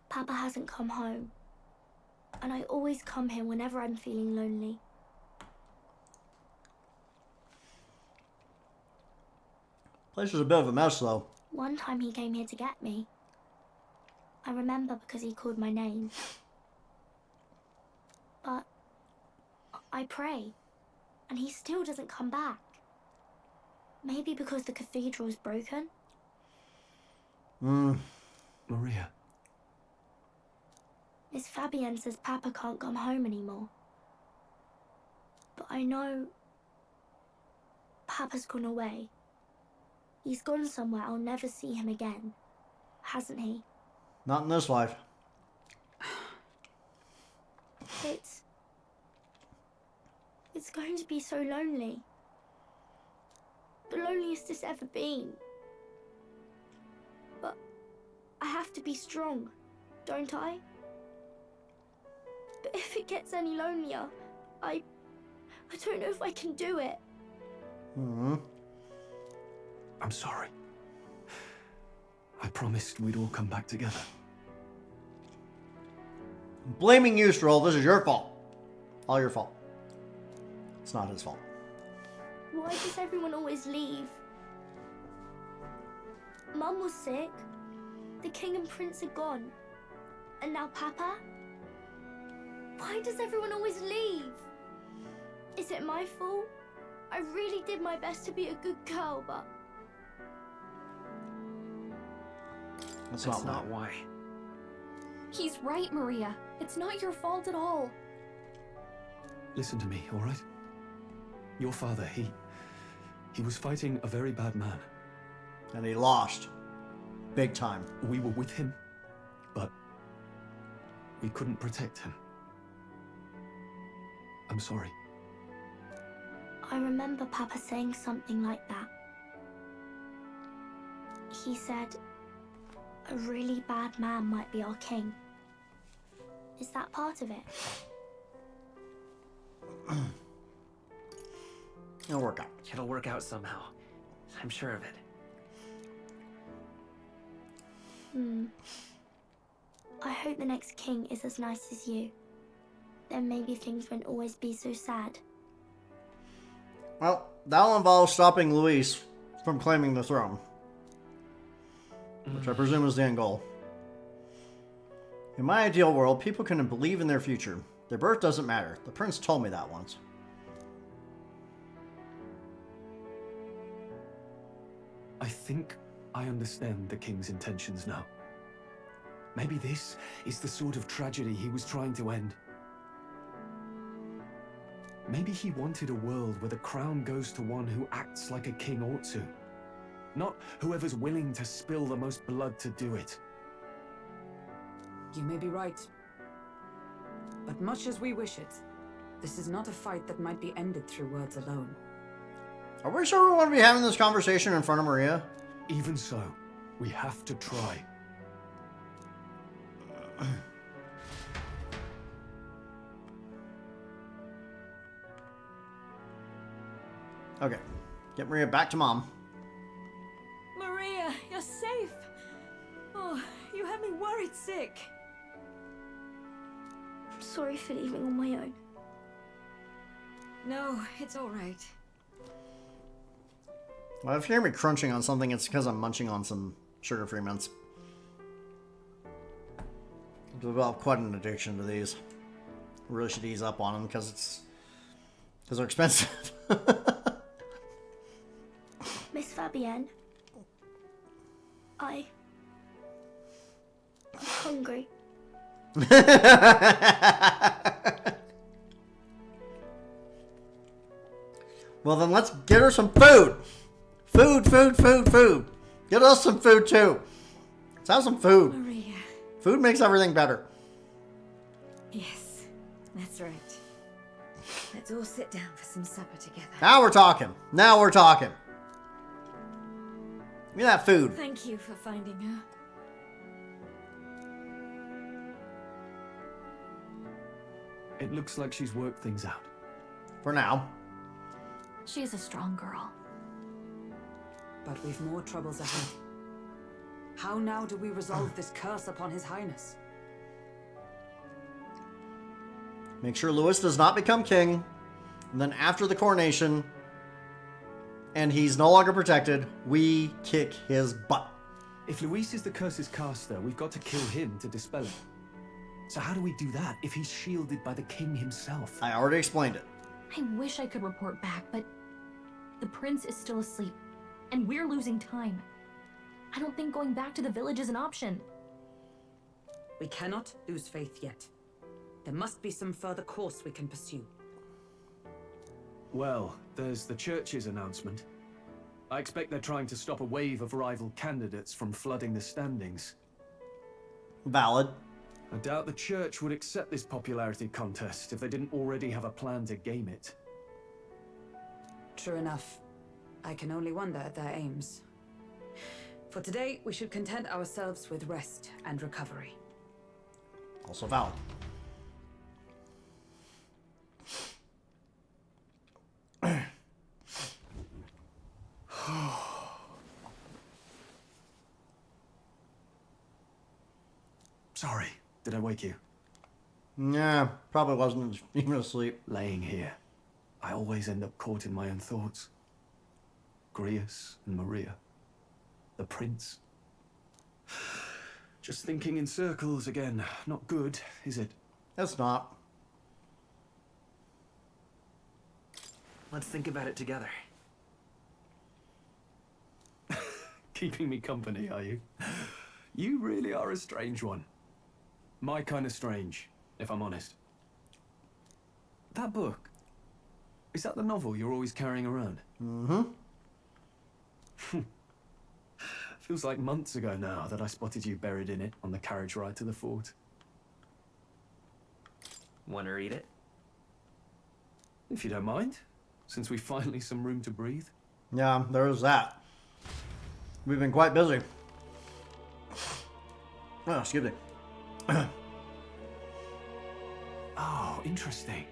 Papa hasn't come home. And I always come here whenever I'm feeling lonely. Place is a bit of a mess, though. One time he came here to get me. I remember because he called my name. But I pray, and he still doesn't come back. Maybe because the cathedral's broken? Maria. Miss Fabienne says Papa can't come home anymore. But I know Papa's gone away. He's gone somewhere I'll never see him again, hasn't he? Not in this life. It's going to be so lonely. The loneliest it's ever been. But I have to be strong, don't I? But if it gets any lonelier, I don't know if I can do it. I'm sorry. I promised we'd all come back together. I'm blaming you, Stroll. This is your fault. All your fault. It's not his fault. Why does everyone always leave? Mum was sick. The king and prince are gone. And now Papa? Why does everyone always leave? Is it my fault? I really did my best to be a good girl, but... That's not why. He's right, Maria. It's not your fault at all. Listen to me, all right? Your father, he was fighting a very bad man. And he lost. Big time. We were with him, but we couldn't protect him. I'm sorry. I remember Papa saying something like that. He said, a really bad man might be our king. Is that part of it? It'll work out. It'll work out somehow. I'm sure of it. I hope the next king is as nice as you. Then maybe things won't always be so sad. Well, that'll involve stopping Luis from claiming the throne. Which I presume is the end goal. In my ideal world, people can believe in their future. Their birth doesn't matter. The prince told me that once. I think I understand the king's intentions now. Maybe this is the sort of tragedy he was trying to end. Maybe he wanted a world where the crown goes to one who acts like a king ought to. Not whoever's willing to spill the most blood to do it. You may be right. But much as we wish it, this is not a fight that might be ended through words alone. Are we sure we want to be having this conversation in front of Maria? Even so, we have to try. Okay. Get Maria back to mom. Maria, you're safe. Oh, you had me worried sick. I'm sorry for leaving on my own. No, it's all right. Well, if you hear me crunching on something, it's because I'm munching on some sugar-free mints. I've developed quite an addiction to these. Really should ease up on them because they're expensive. Miss Fabienne, I'm hungry. Well, then let's get her some food. Food. Get us some food, too. Let's have some food. Maria. Food makes everything better. Yes, that's right. Let's all sit down for some supper together. Now we're talking. Give me that food. Thank you for finding her. It looks like she's worked things out. For now. She's a strong girl. But we've more troubles ahead. How now do we resolve this curse upon His Highness? Make sure Louis does not become king. And then after the coronation, and he's no longer protected, we kick his butt. If Luis is the curse's caster, we've got to kill him to dispel it. So how do we do that if he's shielded by the king himself? I already explained it. I wish I could report back, but the prince is still asleep, and we're losing time. I don't think going back to the village is an option. We cannot lose faith yet. There must be some further course we can pursue. Well, there's the church's announcement. I expect they're trying to stop a wave of rival candidates from flooding the standings. Valid. I doubt the church would accept this popularity contest if they didn't already have a plan to game it. True enough. I can only wonder at their aims. For today, we should content ourselves with rest and recovery. Also valid. Sorry, did I wake you? Nah, probably wasn't even asleep. Laying here, I always end up caught in my own thoughts. Grius and Maria. The prince. Just thinking in circles again. Not good, is it? It's not. Let's think about it together. Keeping me company, are you? You really are a strange one. My kind of strange, if I'm honest. That book, is that the novel you're always carrying around? Mm-hmm. Feels like months ago now that I spotted you buried in it on the carriage ride to the fort. Want to read it? If you don't mind, since we finally some room to breathe. Yeah, there is that. We've been quite busy. Oh, excuse me. Oh, interesting.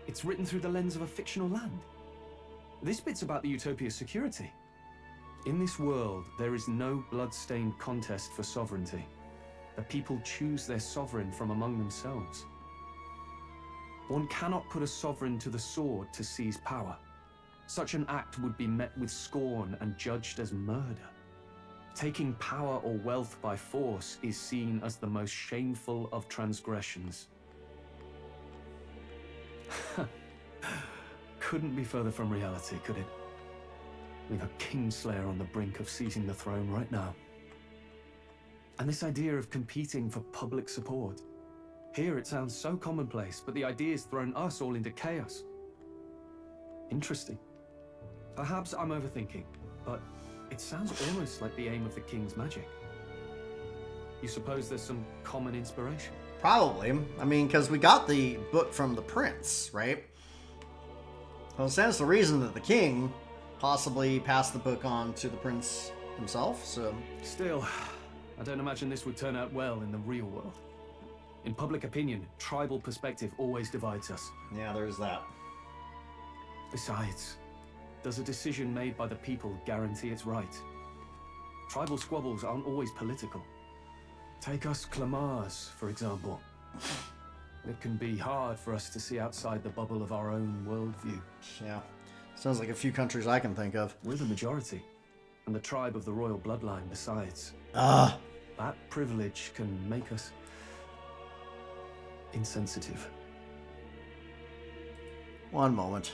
It's written through the lens of a fictional land. This bit's about the Utopia's security. In this world, there is no blood-stained contest for sovereignty. The people choose their sovereign from among themselves. One cannot put a sovereign to the sword to seize power. Such an act would be met with scorn and judged as murder. Taking power or wealth by force is seen as the most shameful of transgressions. Couldn't be further from reality, could it? With a Kingslayer on the brink of seizing the throne right now. And this idea of competing for public support. Here it sounds so commonplace, but the idea's thrown us all into chaos. Interesting. Perhaps I'm overthinking, but it sounds almost like the aim of the king's magic. You suppose there's some common inspiration? Probably. I mean, because we got the book from the prince, right? Well, it stands to reason that the king possibly passed the book on to the prince himself, so... Still, I don't imagine this would turn out well in the real world. In public opinion, tribal perspective always divides us. Yeah, there's that. Besides, does a decision made by the people guarantee it's right? Tribal squabbles aren't always political. Take us Clamars, for example. It can be hard for us to see outside the bubble of our own worldview. Yeah. Sounds like a few countries I can think of. We're the majority, and the tribe of the royal bloodline besides. Ah. That privilege can make us insensitive. One moment.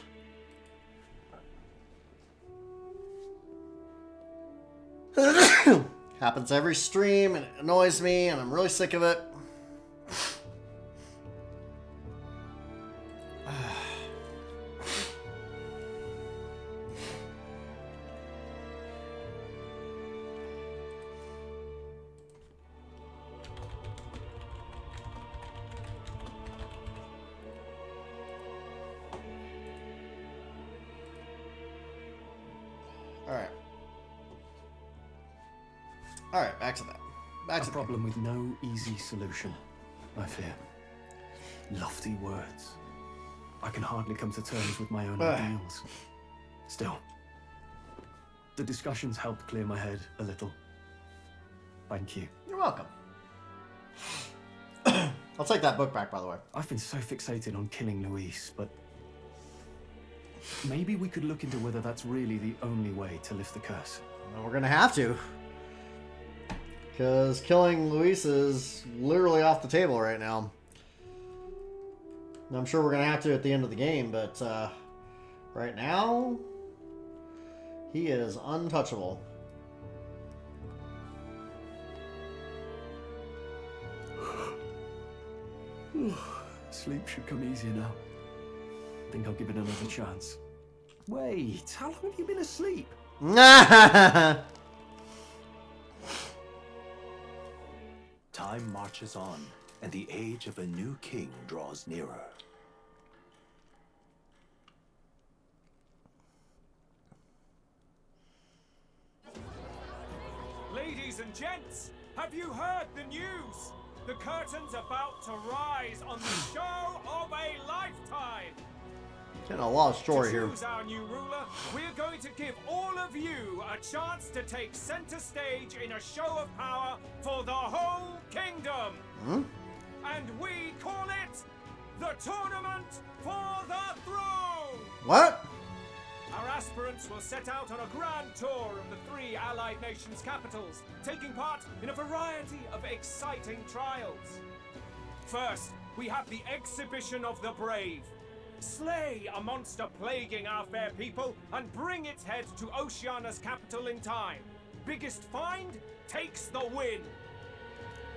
Happens every stream and it annoys me and I'm really sick of it. Alright, back to that. Back to the problem with no easy solution, I fear. Lofty words. I can hardly come to terms with my own ideals. Still, the discussions helped clear my head a little. Thank you. You're welcome. I'll take that book back, by the way. I've been so fixated on killing Luis, but maybe we could look into whether that's really the only way to lift the curse. Well, we're gonna have to. Because killing Luis is literally off the table right now. And I'm sure we're going to have to at the end of the game, but right now, he is untouchable. Sleep should come easier now. I think I'll give it another chance. Wait, how long have you been asleep? Time marches on, and the age of a new king draws nearer. Ladies and gents, have you heard the news? The curtain's about to rise on the show of a lifetime. Getting a lot of story here. To choose our new ruler, we're going to give all of you a chance to take center stage in a show of power for the whole kingdom. And we call it the Tournament for the Throne. What? Our aspirants will set out on a grand tour of the 3 allied nations' capitals, taking part in a variety of exciting trials. First, we have the Exhibition of the Brave. Slay a monster plaguing our fair people and bring its head to Oceania's capital in time. Biggest find takes the win.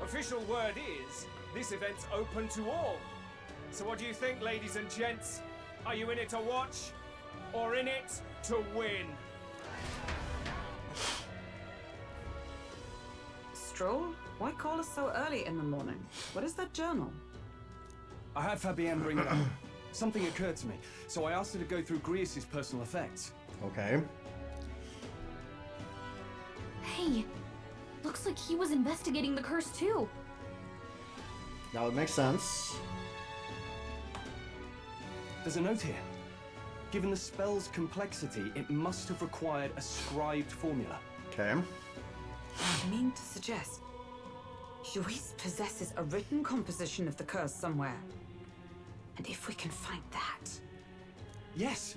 Official word is, this event's open to all. So what do you think, ladies and gents? Are you in it to watch, or in it to win? Stroll? Why call us so early in the morning? What is that journal? I had Fabienne bring it up. Something occurred to me, so I asked her to go through Grius' personal effects. Okay. Hey, looks like he was investigating the curse too. That would make sense. There's a note here. Given the spell's complexity, it must have required a scribed formula. Okay. I mean to suggest Luis possesses a written composition of the curse somewhere. And if we can find that... Yes!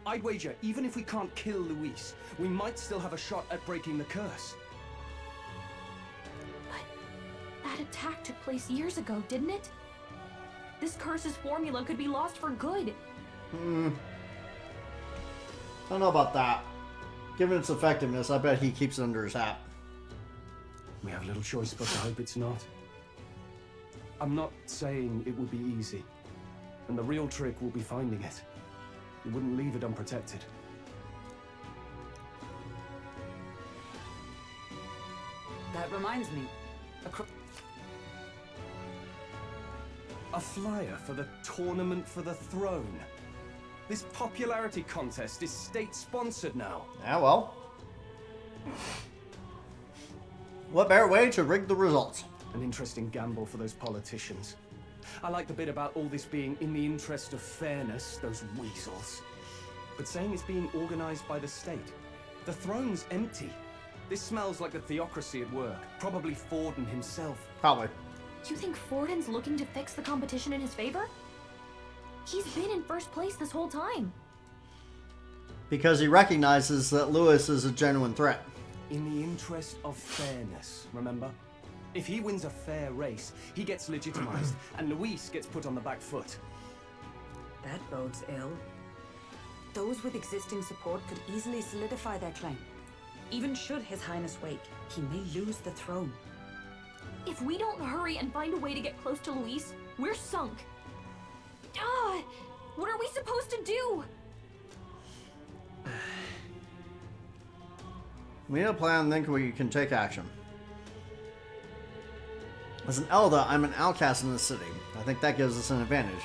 I'd wager, even if we can't kill Luis, we might still have a shot at breaking the curse. But that attack took place years ago, didn't it? This curse's formula could be lost for good. I don't know about that. Given its effectiveness, I bet he keeps it under his hat. We have little choice but to hope it's not. I'm not saying it would be easy. And the real trick will be finding it. We wouldn't leave it unprotected. That reminds me. A flyer for the Tournament for the Throne. This popularity contest is state-sponsored now. Yeah, well. What better way to rig the results? An interesting gamble for those politicians. I like the bit about all this being in the interest of fairness, those weasels. But saying it's being organized by the state. The throne's empty. This smells like the theocracy at work. Probably Forden himself. Probably. You think Forden's looking to fix the competition in his favor? He's been in first place this whole time. Because he recognizes that Lewis is a genuine threat. In the interest of fairness, remember? If he wins a fair race, he gets legitimized, and Luis gets put on the back foot. That bodes ill. Those with existing support could easily solidify their claim. Even should His Highness wake, he may lose the throne. If we don't hurry and find a way to get close to Luis, we're sunk. What are we supposed to do? We need a plan, then we can take action. As an Elda, I'm an outcast in the city. I think that gives us an advantage.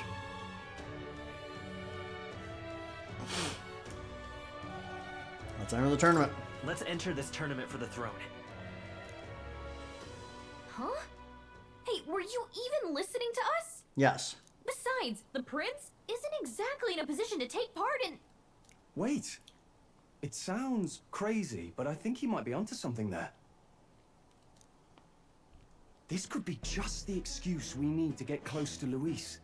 Let's enter the tournament. Let's enter this tournament for the throne. Huh? Hey, were you even listening to us? Yes. Besides, the prince isn't exactly in a position to take part in... Wait. It sounds crazy, but I think he might be onto something there. This could be just the excuse we need to get close to Luis.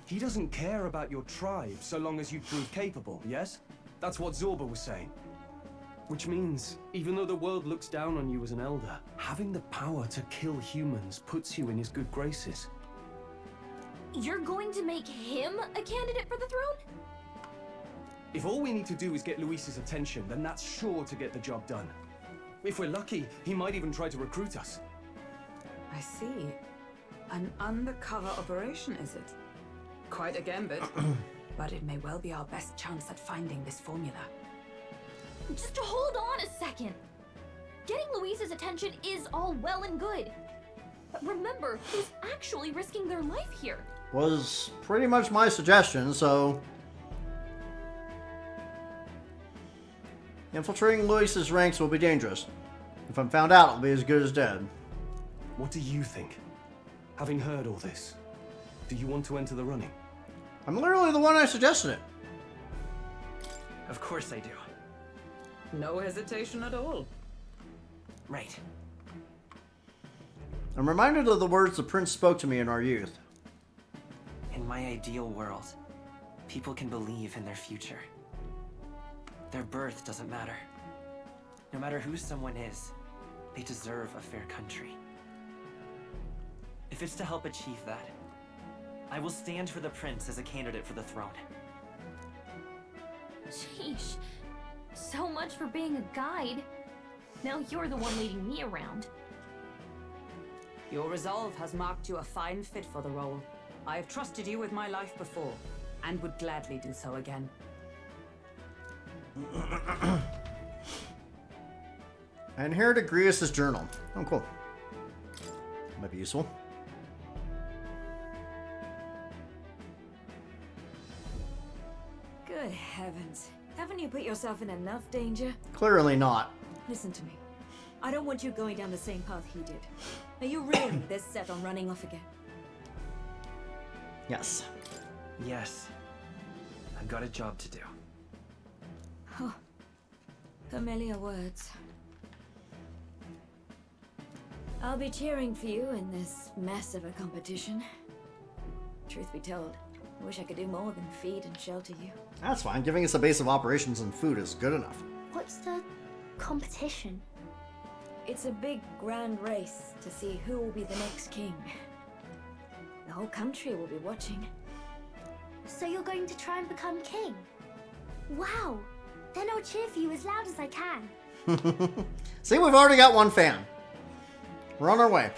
He doesn't care about your tribe so long as you prove capable, yes? That's what Zorba was saying. Which means, even though the world looks down on you as an elder, having the power to kill humans puts you in his good graces. You're going to make him a candidate for the throne? If all we need to do is get Luis's attention, then that's sure to get the job done. If we're lucky, he might even try to recruit us. I see. An undercover operation, is it? Quite a gambit. But it may well be our best chance at finding this formula. Just hold on a second. Getting Luis's attention is all well and good. But remember, who's actually risking their life here? Was pretty much my suggestion, so... Infiltrating Luis's ranks will be dangerous. If I'm found out, I'll be as good as dead. What do you think? Having heard all this, do you want to enter the running? I'm literally the one I suggested it. Of course I do. No hesitation at all. Right. I'm reminded of the words the prince spoke to me in our youth. In my ideal world, people can believe in their future. Their birth doesn't matter. No matter who someone is, they deserve a fair country. If it's to help achieve that, I will stand for the prince as a candidate for the throne. Sheesh. So much for being a guide. Now you're the one leading me around. Your resolve has marked you a fine fit for the role. I have trusted you with my life before, and would gladly do so again. I inherited Grievous' journal. Oh, cool. Might be useful. Good heavens. Haven't you put yourself in enough danger? Clearly not. Listen to me. I don't want you going down the same path he did. Are you really this set on running off again? Yes. Yes. I've got a job to do. Oh. Familiar words. I'll be cheering for you in this mess of a competition. Truth be told, I wish I could do more than feed and shelter you. That's fine. Giving us a base of operations and food is good enough. What's the competition? It's a big, grand race to see who will be the next king. The whole country will be watching. So you're going to try and become king? Wow! Then I'll cheer for you as loud as I can. See, we've already got one fan. We're on our way.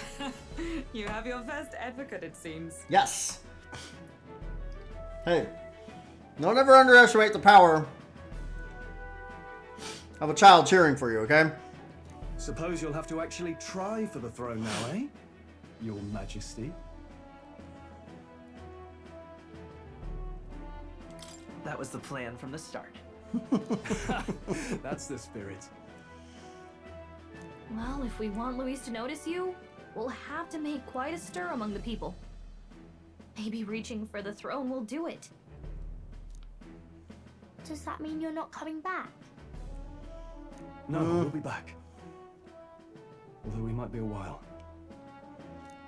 You have your first advocate, it seems. Yes. Hey, don't ever underestimate the power of a child cheering for you, okay? Suppose you'll have to actually try for the throne now, eh? Your Majesty. That was the plan from the start. That's the spirit. Well, if we want Luis to notice you, we'll have to make quite a stir among the people. Maybe reaching for the throne will do it. Does that mean you're not coming back? No, we'll be back. Although we might be a while.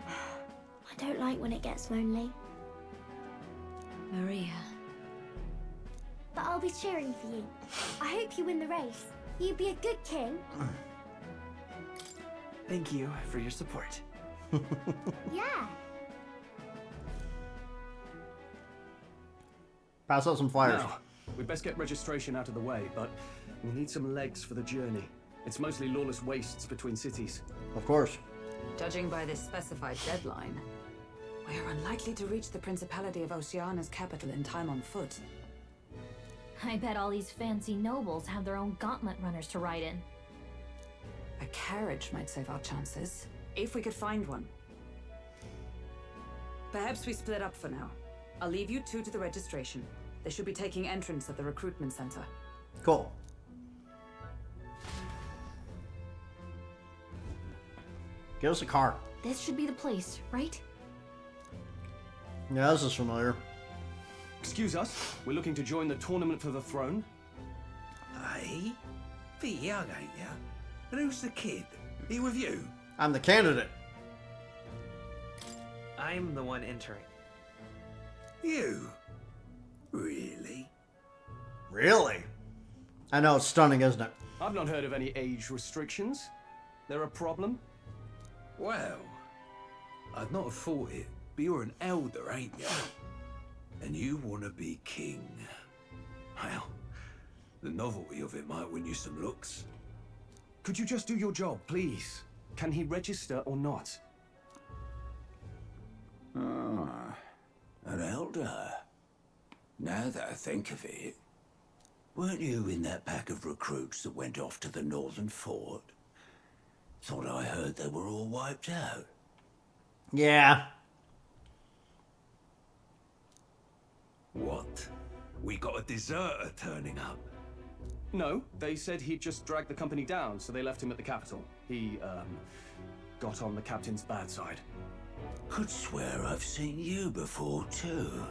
I don't like when it gets lonely. Maria. But I'll be cheering for you. I hope you win the race. You'd be a good king. Thank you for your support. Yeah. Pass out some flyers. Now, we'd best get registration out of the way, but we need some legs for the journey. It's mostly lawless wastes between cities. Of course. Judging by this specified deadline, we are unlikely to reach the Principality of Oceana's capital in time on foot. I bet all these fancy nobles have their own gauntlet runners to ride in. A carriage might save our chances, if we could find one. Perhaps we split up for now. I'll leave you two to the registration. They should be taking entrance at the recruitment center. Cool. Get us a car. This should be the place, right? Yeah, this is familiar. Excuse us, we're looking to join the tournament for the throne. Hey? Bit young, ain't ya? And who's the kid? He with you? I'm the candidate. I'm the one entering. You? Really? Really? I know, it's stunning, isn't it? I've not heard of any age restrictions. There a problem? Well, I'd not have thought it, but you're an elder, ain't ya? And you want to be king. Well, the novelty of it might win you some looks. Could you just do your job, please? Can he register or not? Ah, an elder. Now that I think of it, weren't you in that pack of recruits that went off to the northern fort? Thought I heard they were all wiped out. Yeah. What? We got a deserter turning up? No, they said he'd just dragged the company down, so they left him at the capital. He, got on the captain's bad side. Could swear I've seen you before, too.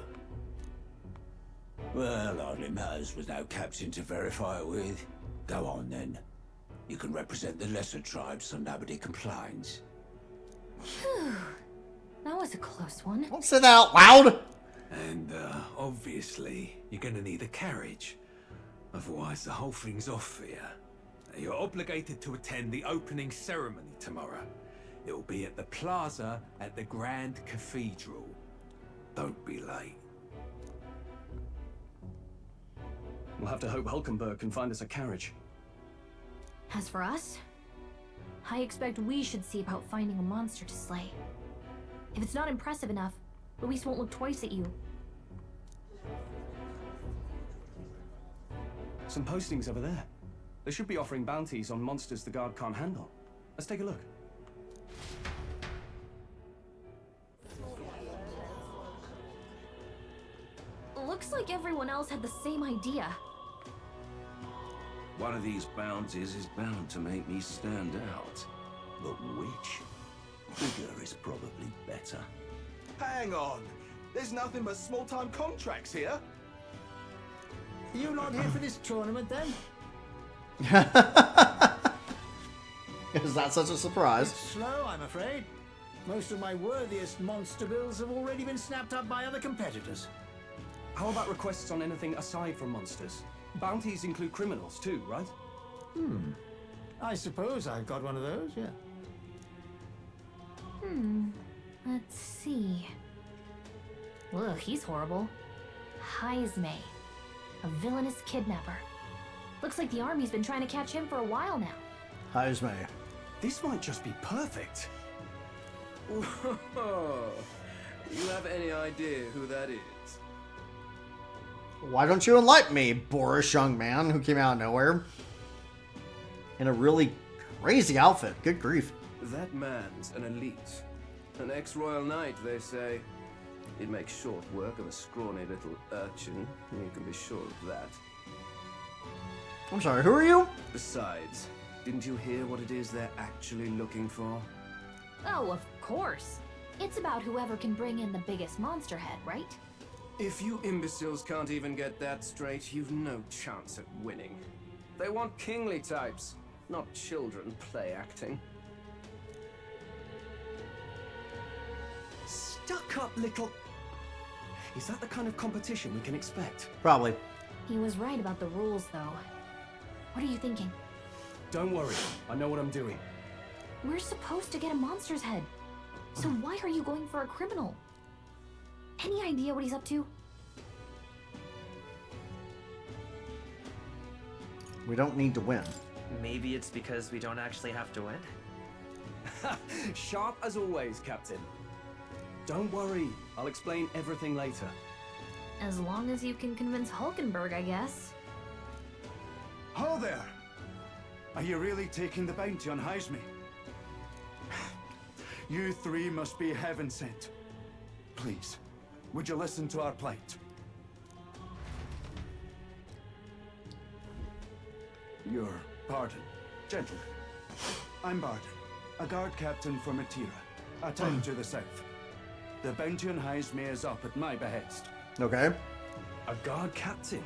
Well, hardly matters with no captain to verify it with. Go on, then. You can represent the lesser tribes so nobody complains. Phew. That was a close one. Don't say that out loud! And, obviously, you're gonna need a carriage. Otherwise, the whole thing's off for you. You're obligated to attend the opening ceremony tomorrow. It'll be at the plaza at the Grand Cathedral. Don't be late. We'll have to hope Hulkenberg can find us a carriage. As for us, I expect we should see about finding a monster to slay. If it's not impressive enough, Luis won't look twice at you. Some postings over there. They should be offering bounties on monsters the guard can't handle. Let's take a look. Looks like everyone else had the same idea. One of these bounties is bound to make me stand out. But which? Bigger is probably better. Hang on. There's nothing but small-time contracts here. You not here for this tournament, then? Is that such a surprise? Slow, I'm afraid. Most of my worthiest monster bills have already been snapped up by other competitors. How about requests on anything aside from monsters? Bounties include criminals too, right? I suppose I've got one of those, yeah. Let's see. Ugh, he's horrible. Heisme. A villainous kidnapper. Looks like the army's been trying to catch him for a while now. Heisme. This might just be perfect. Whoa. You have any idea who that is? Why don't you enlighten me, boorish young man who came out of nowhere? In a really crazy outfit. Good grief. That man's an elite. An ex-royal knight, they say. He'd make short work of a scrawny little urchin. You can be sure of that. I'm sorry, who are you? Besides, didn't you hear what it is they're actually looking for? Oh, of course. It's about whoever can bring in the biggest monster head, right? If you imbeciles can't even get that straight, you've no chance at winning. They want kingly types, not children play acting. Stuck up little... Is that the kind of competition we can expect? Probably. He was right about the rules, though. What are you thinking? Don't worry, I know what I'm doing. We're supposed to get a monster's head. So why are you going for a criminal? Any idea what he's up to? We don't need to win. Maybe it's because we don't actually have to win? Sharp as always, Captain. Don't worry, I'll explain everything later. As long as you can convince Hulkenberg, I guess. Ho there! Are you really taking the bounty on Heisme? You three must be heaven sent. Please, would you listen to our plight? Your pardon, gentlemen. I'm Barden, a guard captain for Matira, a town to the south. The bounty on Heisme is up at my behest. Okay. A guard captain?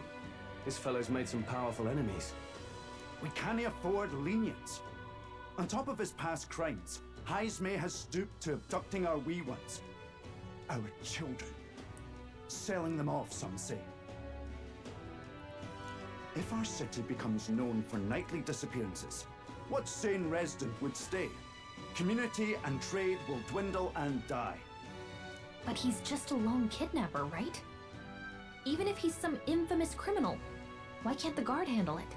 This fellow's made some powerful enemies. We can't afford lenience. On top of his past crimes, Heisme has stooped to abducting our wee ones. Our children. Selling them off, some say. If our city becomes known for nightly disappearances, what sane resident would stay? Community and trade will dwindle and die. But he's just a lone kidnapper, right? Even if he's some infamous criminal, why can't the guard handle it?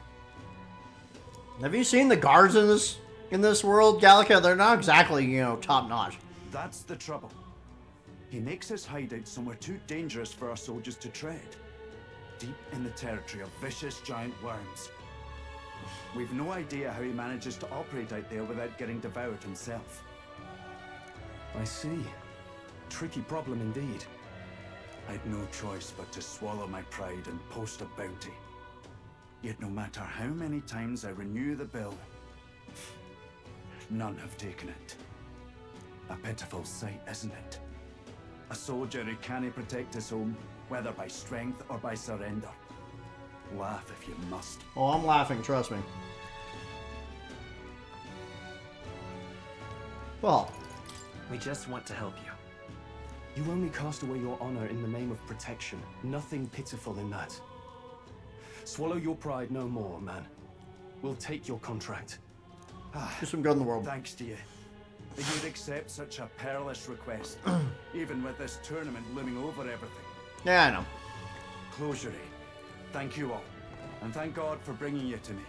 Have you seen the guards in this world, Gallica? They're not exactly, top notch. That's the trouble. He makes his hideout somewhere too dangerous for our soldiers to tread. Deep in the territory of vicious giant worms. We've no idea how he manages to operate out there without getting devoured himself. I see. Tricky problem indeed. I'd no choice but to swallow my pride and post a bounty. Yet no matter how many times I renew the bill, none have taken it. A pitiful sight, isn't it? A soldier who can't protect his home, whether by strength or by surrender. Laugh if you must. Oh, I'm laughing, trust me. Well, we just want to help you. You only cast away your honor in the name of protection. Nothing pitiful in that. Swallow your pride no more, man. We'll take your contract. do some good in the world. Thanks to you. You'd accept such a perilous request, even with this tournament looming over everything. Yeah, I know. Closure, eh? Thank you all, and thank God for bringing you to me.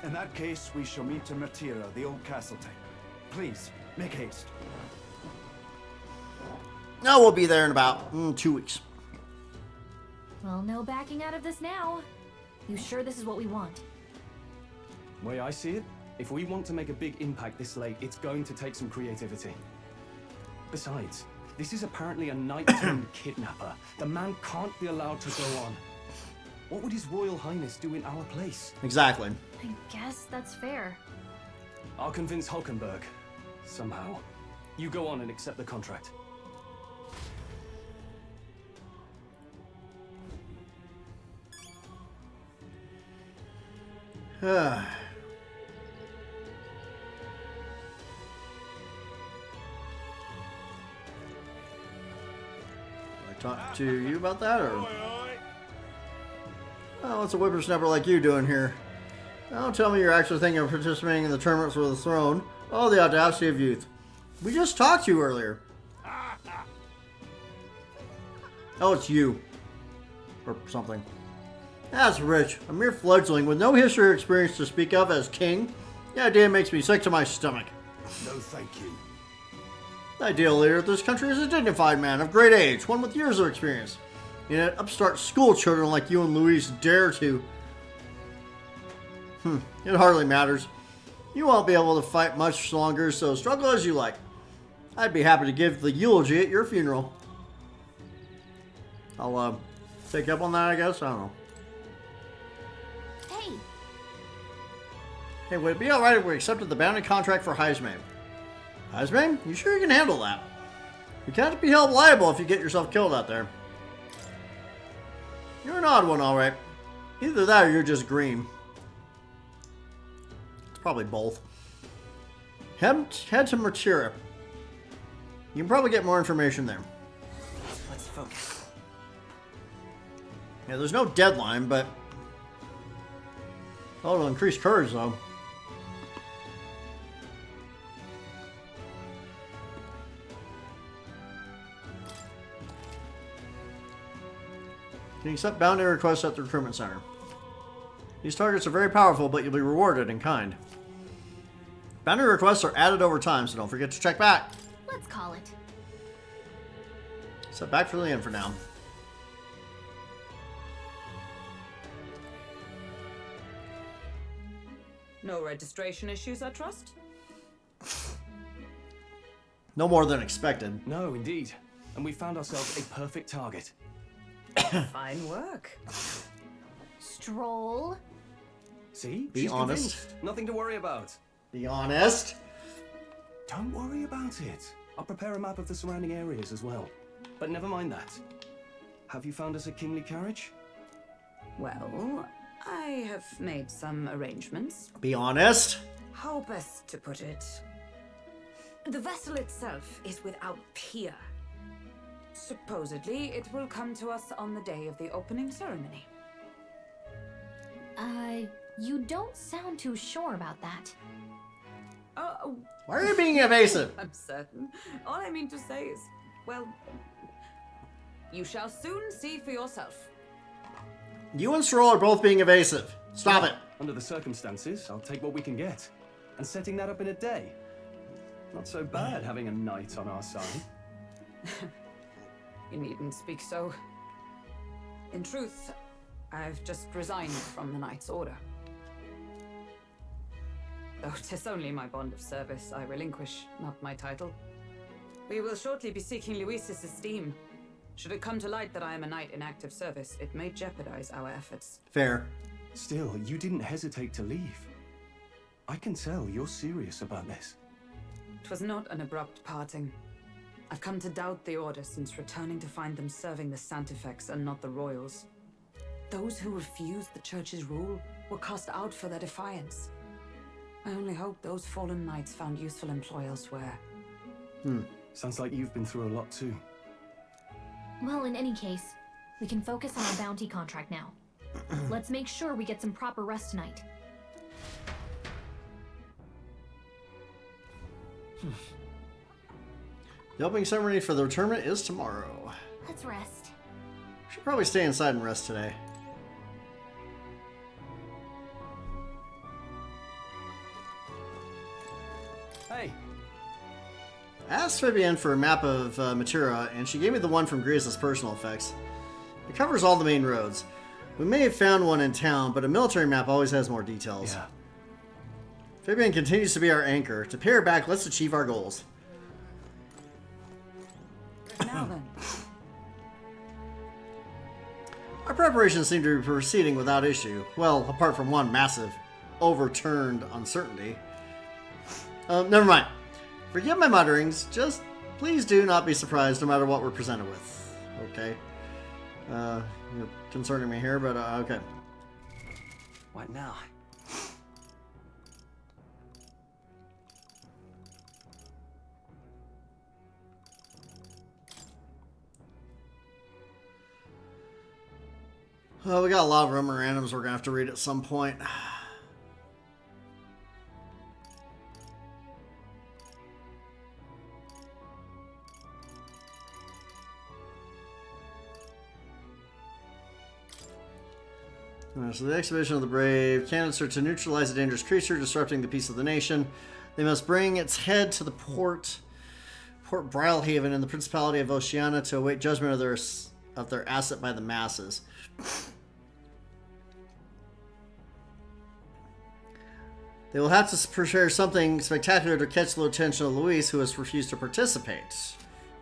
In that case, we shall meet in Matira, the old castle town. Please, make haste. No, we'll be there in about 2 weeks. Well, no backing out of this now. You sure this is what we want? Way I see it, if we want to make a big impact this late, it's going to take some creativity. Besides, this is apparently a night-turned kidnapper. The man can't be allowed to go on. What would His Royal Highness do in our place? Exactly. I guess that's fair. I'll convince Hulkenberg. Somehow. You go on and accept the contract. talk to you about that, or? Oh, what's a whippersnapper like you doing here? Don't tell me you're actually thinking of participating in the tournament for the throne. Oh, the audacity of youth. We just talked to you earlier. Oh, it's you. Or something. That's rich. A mere fledgling with no history or experience to speak of as king. The idea makes me sick to my stomach. No, thank you. The ideal leader of this country is a dignified man of great age, one with years of experience. Yet upstart school children like you and Luis dare to. It hardly matters. You won't be able to fight much longer, so struggle as you like. I'd be happy to give the eulogy at your funeral. I'll take you up on that, I guess. I don't know. Hey, Hey, would it be alright if we accepted the bounty contract for Heismane? Heismane? You sure you can handle that? You can't be held liable if you get yourself killed out there. You're an odd one, alright. Either that or you're just green. It's probably both. Head to Mertira. You can probably get more information there. Let's focus. Yeah, there's no deadline, but... Oh, it'll increase courage, though. Can you accept bounty requests at the recruitment center? These targets are very powerful, but you'll be rewarded in kind. Bounty requests are added over time, so don't forget to check back. Let's call it. Set back for the end for now. No registration issues, I trust? No more than expected. No, indeed. And we found ourselves a perfect target. Fine work. Stroll. See? Be She's honest. convinced. Nothing to worry about. Be honest. Don't worry about it. I'll prepare a map of the surrounding areas as well. But never mind that. Have you found us a kingly carriage? Well, I have made some arrangements. Be honest. How best to put it? The vessel itself is without peer. Supposedly, it will come to us on the day of the opening ceremony. You don't sound too sure about that. Why are you being evasive? I'm certain. All I mean to say is, well, you shall soon see for yourself. You and Stroll are both being evasive. Stop it. Under the circumstances, I'll take what we can get. And setting that up in a day. Not so bad having a knight on our side. You needn't speak so. In truth, I've just resigned from the Knight's Order. Though 'tis only my bond of service I relinquish, not my title. We will shortly be seeking Luis's esteem. Should it come to light that I am a knight in active service, it may jeopardize our efforts. Fair. Still, you didn't hesitate to leave. I can tell you're serious about this. It was not an abrupt parting. I've come to doubt the Order since returning to find them serving the Santifex and not the Royals. Those who refused the Church's rule were cast out for their defiance. I only hope those fallen knights found useful employ elsewhere. Sounds like you've been through a lot too. Well, in any case, we can focus on our bounty contract now. Let's make sure we get some proper rest tonight. The opening ceremony for the tournament is tomorrow. Let's rest. Should probably stay inside and rest today. Hey! I asked Fabienne for a map of Matura, and she gave me the one from Grease's personal effects. It covers all the main roads. We may have found one in town, but a military map always has more details. Yeah. Fabienne continues to be our anchor. To pay her back, let's achieve our goals. Now then. Our preparations seem to be proceeding without issue. Well, apart from one massive, overturned uncertainty. Never mind. Forgive my mutterings. Just please do not be surprised no matter what we're presented with. Okay? You're concerning me here, but okay. What now? Well, we got a lot of memorandums we're going to have to read at some point. So the exhibition of the brave candidates are to neutralize a dangerous creature disrupting the peace of the nation. They must bring its head to the Port Brilhaven in the Principality of Oceania to await judgment of their asset by the masses. They will have to prepare something spectacular to catch the attention of Luis, who has refused to participate.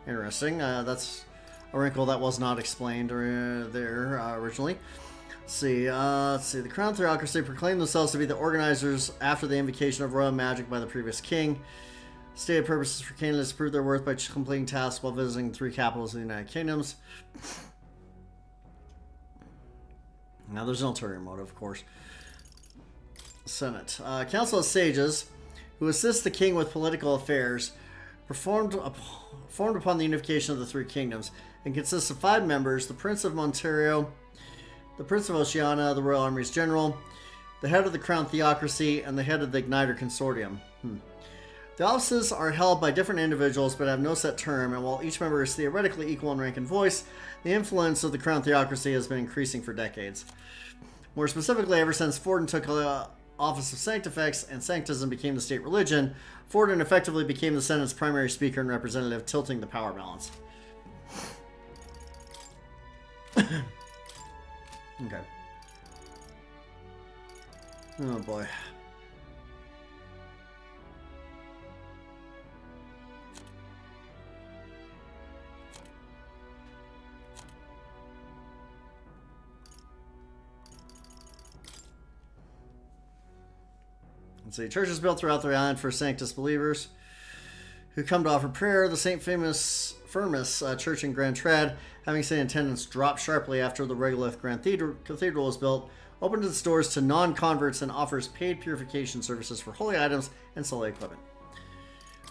Interesting. That's a wrinkle that was not explained there originally. Let's see. The Crown Theocracy proclaimed themselves to be the organizers after the invocation of royal magic by the previous king. Stated purposes for candidates to prove their worth by completing tasks while visiting 3 capitals of the United Kingdoms. Now, there's an ulterior motive, of course. Senate. Council of Sages, who assist the king with political affairs, formed upon the unification of the 3 kingdoms, and consists of 5 members: the Prince of Monterio, the Prince of Oceania, the Royal Army's General, the head of the Crown Theocracy, and the head of the Igniter Consortium. The offices are held by different individuals but have no set term, and while each member is theoretically equal in rank and voice, the influence of the Crown Theocracy has been increasing for decades. More specifically, ever since Forden took the office of Sanctifex and Sanctism became the state religion, Forden effectively became the Senate's primary speaker and representative, tilting the power balance. Okay. Oh boy. Let's see. Churches built throughout the island for Sanctus believers who come to offer prayer. The St. Firmus Church in Grand Trad, having seen attendance drop sharply after the Regolith Grand Cathedral was built, opened its doors to non-converts and offers paid purification services for holy items and holy equipment.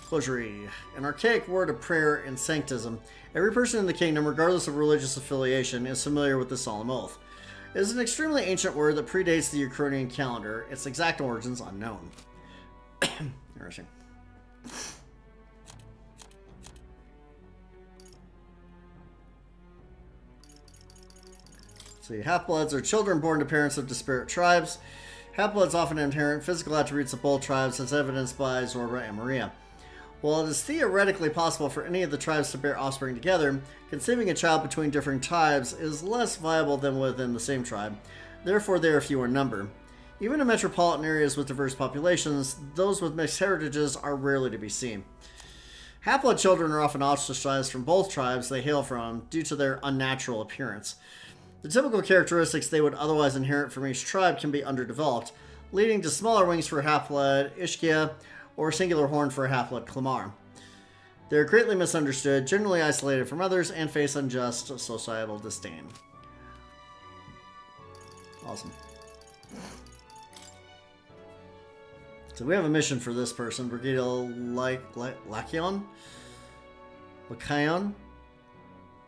Closery. An archaic word of prayer in Sanctism. Every person in the kingdom, regardless of religious affiliation, is familiar with the solemn oath. It is an extremely ancient word that predates the Ukrainian calendar, its exact origins unknown. Interesting. See, half-bloods are children born to parents of disparate tribes. Half-bloods often inherit physical attributes of both tribes, as evidenced by Zorba and Maria. While it is theoretically possible for any of the tribes to bear offspring together, conceiving a child between differing tribes is less viable than within the same tribe. Therefore, they are fewer in number. Even in metropolitan areas with diverse populations, those with mixed heritages are rarely to be seen. Half-blood children are often ostracized from both tribes they hail from due to their unnatural appearance. The typical characteristics they would otherwise inherit from each tribe can be underdeveloped, leading to smaller wings for half-blood Ishkia or singular horn for a half-blood Clamar. They are greatly misunderstood, generally isolated from others, and face unjust societal disdain. Awesome. So we have a mission for this person, Brigida Lakion? Lakion?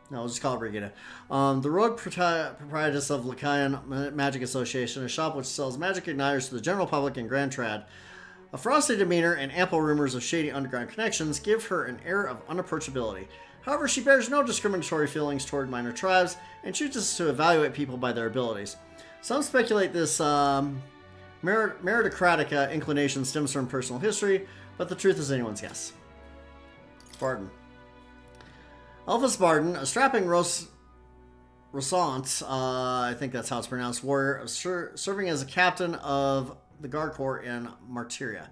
No, we'll just call it Brigida. The rogue proprietress of Lakion Magic Association, a shop which sells magic igniters to the general public in Grand Trad. A frosty demeanor and ample rumors of shady underground connections give her an air of unapproachability. However, she bears no discriminatory feelings toward minor tribes and chooses to evaluate people by their abilities. Some speculate this meritocratic inclination stems from personal history, but the truth is anyone's guess. Barden. Elphus Barden, a strapping Rosant, I think that's how it's pronounced, warrior, serving as a captain of the Guard Corps in Martyra.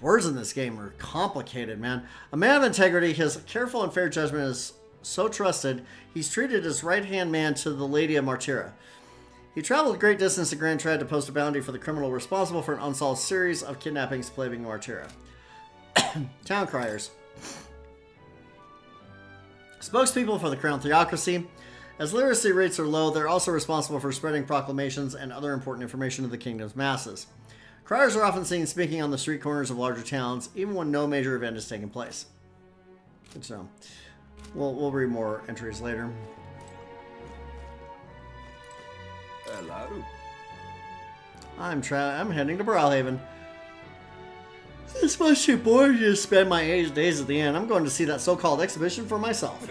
Words in this game are complicated, man. A man of integrity, his careful and fair judgment is so trusted, he's treated as right-hand man to the Lady of Martyra. He traveled a great distance to Grand Trad to post a bounty for the criminal responsible for an unsolved series of kidnappings plaguing Martyra. Town criers. Spokespeople for the Crown Theocracy. As literacy rates are low, they're also responsible for spreading proclamations and other important information to the kingdom's masses. Criers are often seen speaking on the street corners of larger towns, even when no major event is taking place. Good to know. We'll read more entries later. Hello. I'm heading to Brawlhaven. It's much too boring to spend my days at the inn. I'm going to see that so-called exhibition for myself.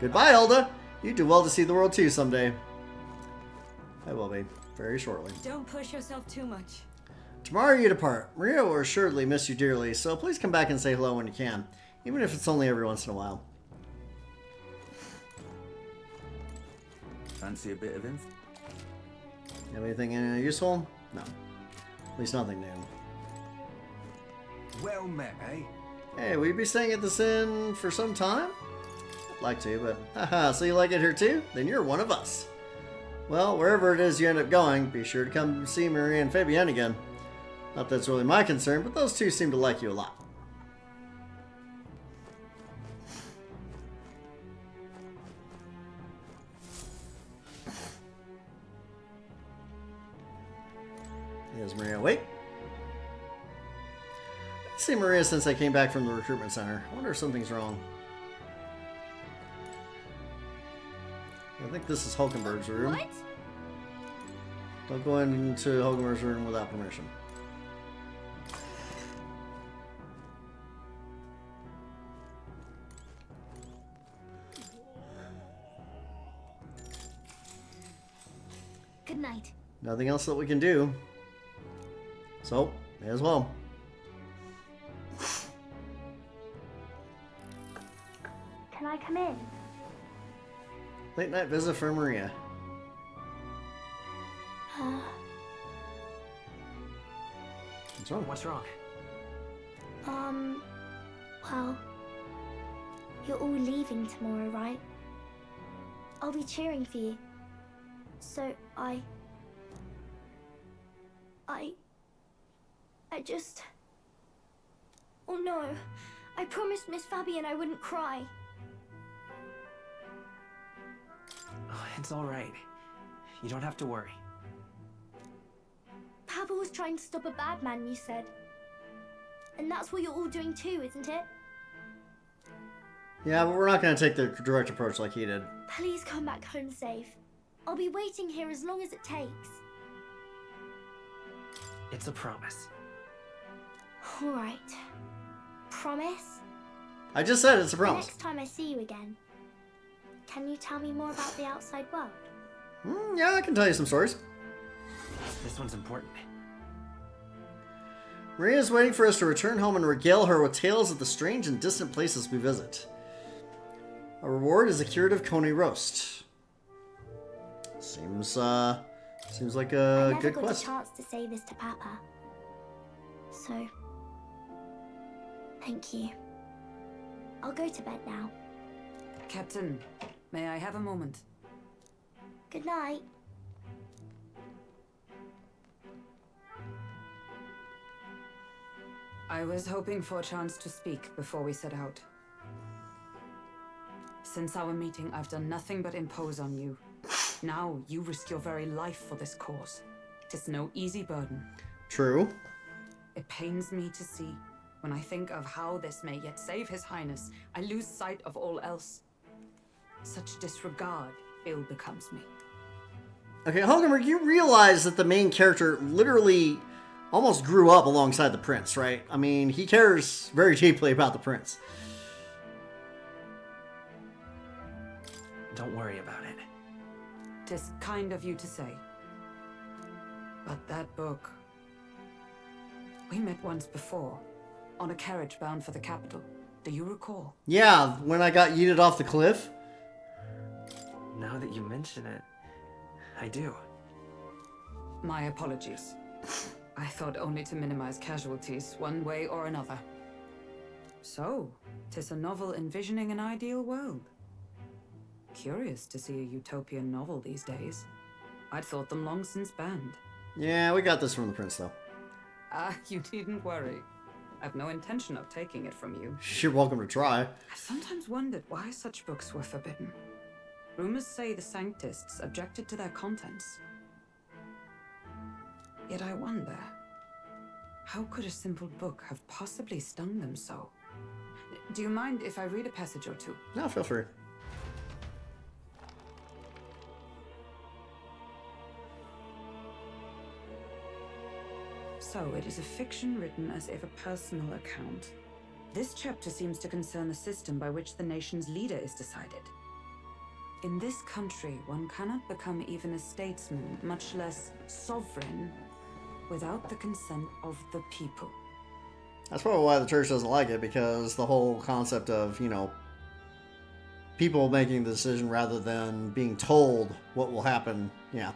Goodbye, Elda. You do well to see the world too someday. I will be, very shortly. Don't push yourself too much. Tomorrow you depart. Maria will assuredly miss you dearly, so please come back and say hello when you can, even if it's only every once in a while. Fancy a bit of info? Have anything useful? No. At least nothing new. Well met, eh? Hey, will you be staying at this inn for some time? I'd like to, but haha, so you like it here too? Then you're one of us. Well, wherever it is you end up going, be sure to come see Marie and Fabienne again. Not that's really my concern, but those two seem to like you a lot. Is Maria awake? I haven't seen Maria since I came back from the recruitment center. I wonder if something's wrong. I think this is Hulkenberg's room. What? Don't go into Hulkenberg's room without permission. Good night. Nothing else that we can do. So, may as well. Can I come in? Late night visit for Maria. What's wrong? What's wrong? Well, you're all leaving tomorrow, right? I'll be cheering for you. So I just... Oh no, I promised Miss Fabienne I wouldn't cry. Oh, it's all right. You don't have to worry. Papa was trying to stop a bad man, you said. And that's what you're all doing too, isn't it? Yeah, but we're not going to take the direct approach like he did. Please come back home safe. I'll be waiting here as long as it takes. It's a promise. All right. Promise? I just said it's a promise. Next time I see you again, can you tell me more about the outside world? Yeah, I can tell you some stories. This one's important. Maria's waiting for us to return home and regale her with tales of the strange and distant places we visit. Our reward is a curative coney roast. Seems like a good I never got quest. a chance to say this to Papa. So, thank you. I'll go to bed now. Captain, may I have a moment? Good night. I was hoping for a chance to speak before we set out. Since our meeting, I've done nothing but impose on you. Now you risk your very life for this cause. Tis no easy burden. True. It pains me to see. When I think of how this may yet save His Highness, I lose sight of all else. Such disregard ill becomes me. Okay, Hulkenberg, you realize that the main character literally almost grew up alongside the prince, right? I mean, he cares very deeply about the prince. Don't worry about it. 'Tis kind of you to say. But that book... We met once before, on a carriage bound for the capital. Do you recall? Yeah, when I got yeeted off the cliff. Now that you mention it, I do. My apologies. I thought only to minimize casualties, one way or another. So, 'tis a novel envisioning an ideal world. Curious to see a utopian novel these days. I'd thought them long since banned. Yeah, we got this from the prince, though. Ah, you needn't worry. I've no intention of taking it from you. You're welcome to try. I've sometimes wondered why such books were forbidden. Rumors say the Sanctists objected to their contents. Yet I wonder, how could a simple book have possibly stung them so? Do you mind if I read a passage or two? No, feel free. So it is a fiction written as if a personal account. This chapter seems to concern the system by which the nation's leader is decided. In this country, one cannot become even a statesman, much less sovereign, without the consent of the people. That's probably why the church doesn't like it, because the whole concept of, you know, people making the decision rather than being told what will happen. Yeah.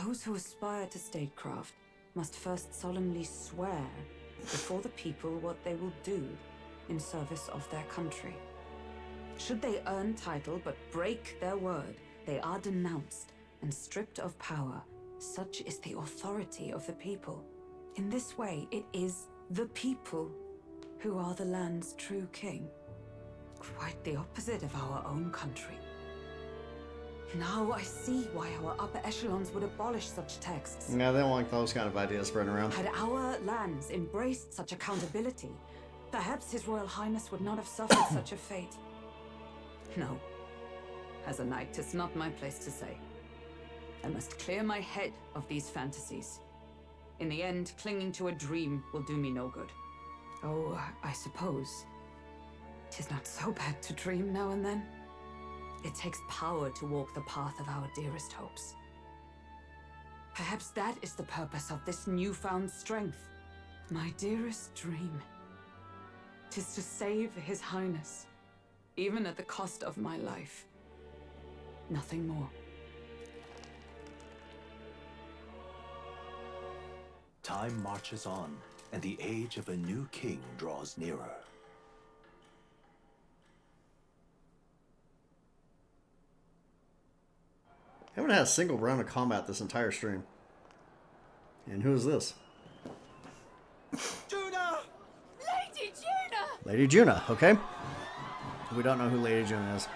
Those who aspire to statecraft must first solemnly swear before the people what they will do in service of their country. Should they earn title but break their word, they are denounced and stripped of power. Such is the authority of the people. In this way, it is the people who are the land's true king. Quite the opposite of our own country. Now I see why our upper echelons would abolish such texts. Yeah, they don't like those kind of ideas spreading around. Had our lands embraced such accountability, perhaps His Royal Highness would not have suffered such a fate. No. As a knight, it's not my place to say. I must clear my head of these fantasies. In the end, clinging to a dream will do me no good. Oh, I suppose 'tis not so bad to dream now and then. It takes power to walk the path of our dearest hopes. Perhaps that is the purpose of this newfound strength. My dearest dream. 'Tis to save His Highness, even at the cost of my life. Nothing more. Time marches on, and the age of a new king draws nearer. I haven't had a single round of combat this entire stream. And who is this? Juna! Lady Juna! Lady Juna, okay. We don't know who Lady Juna is.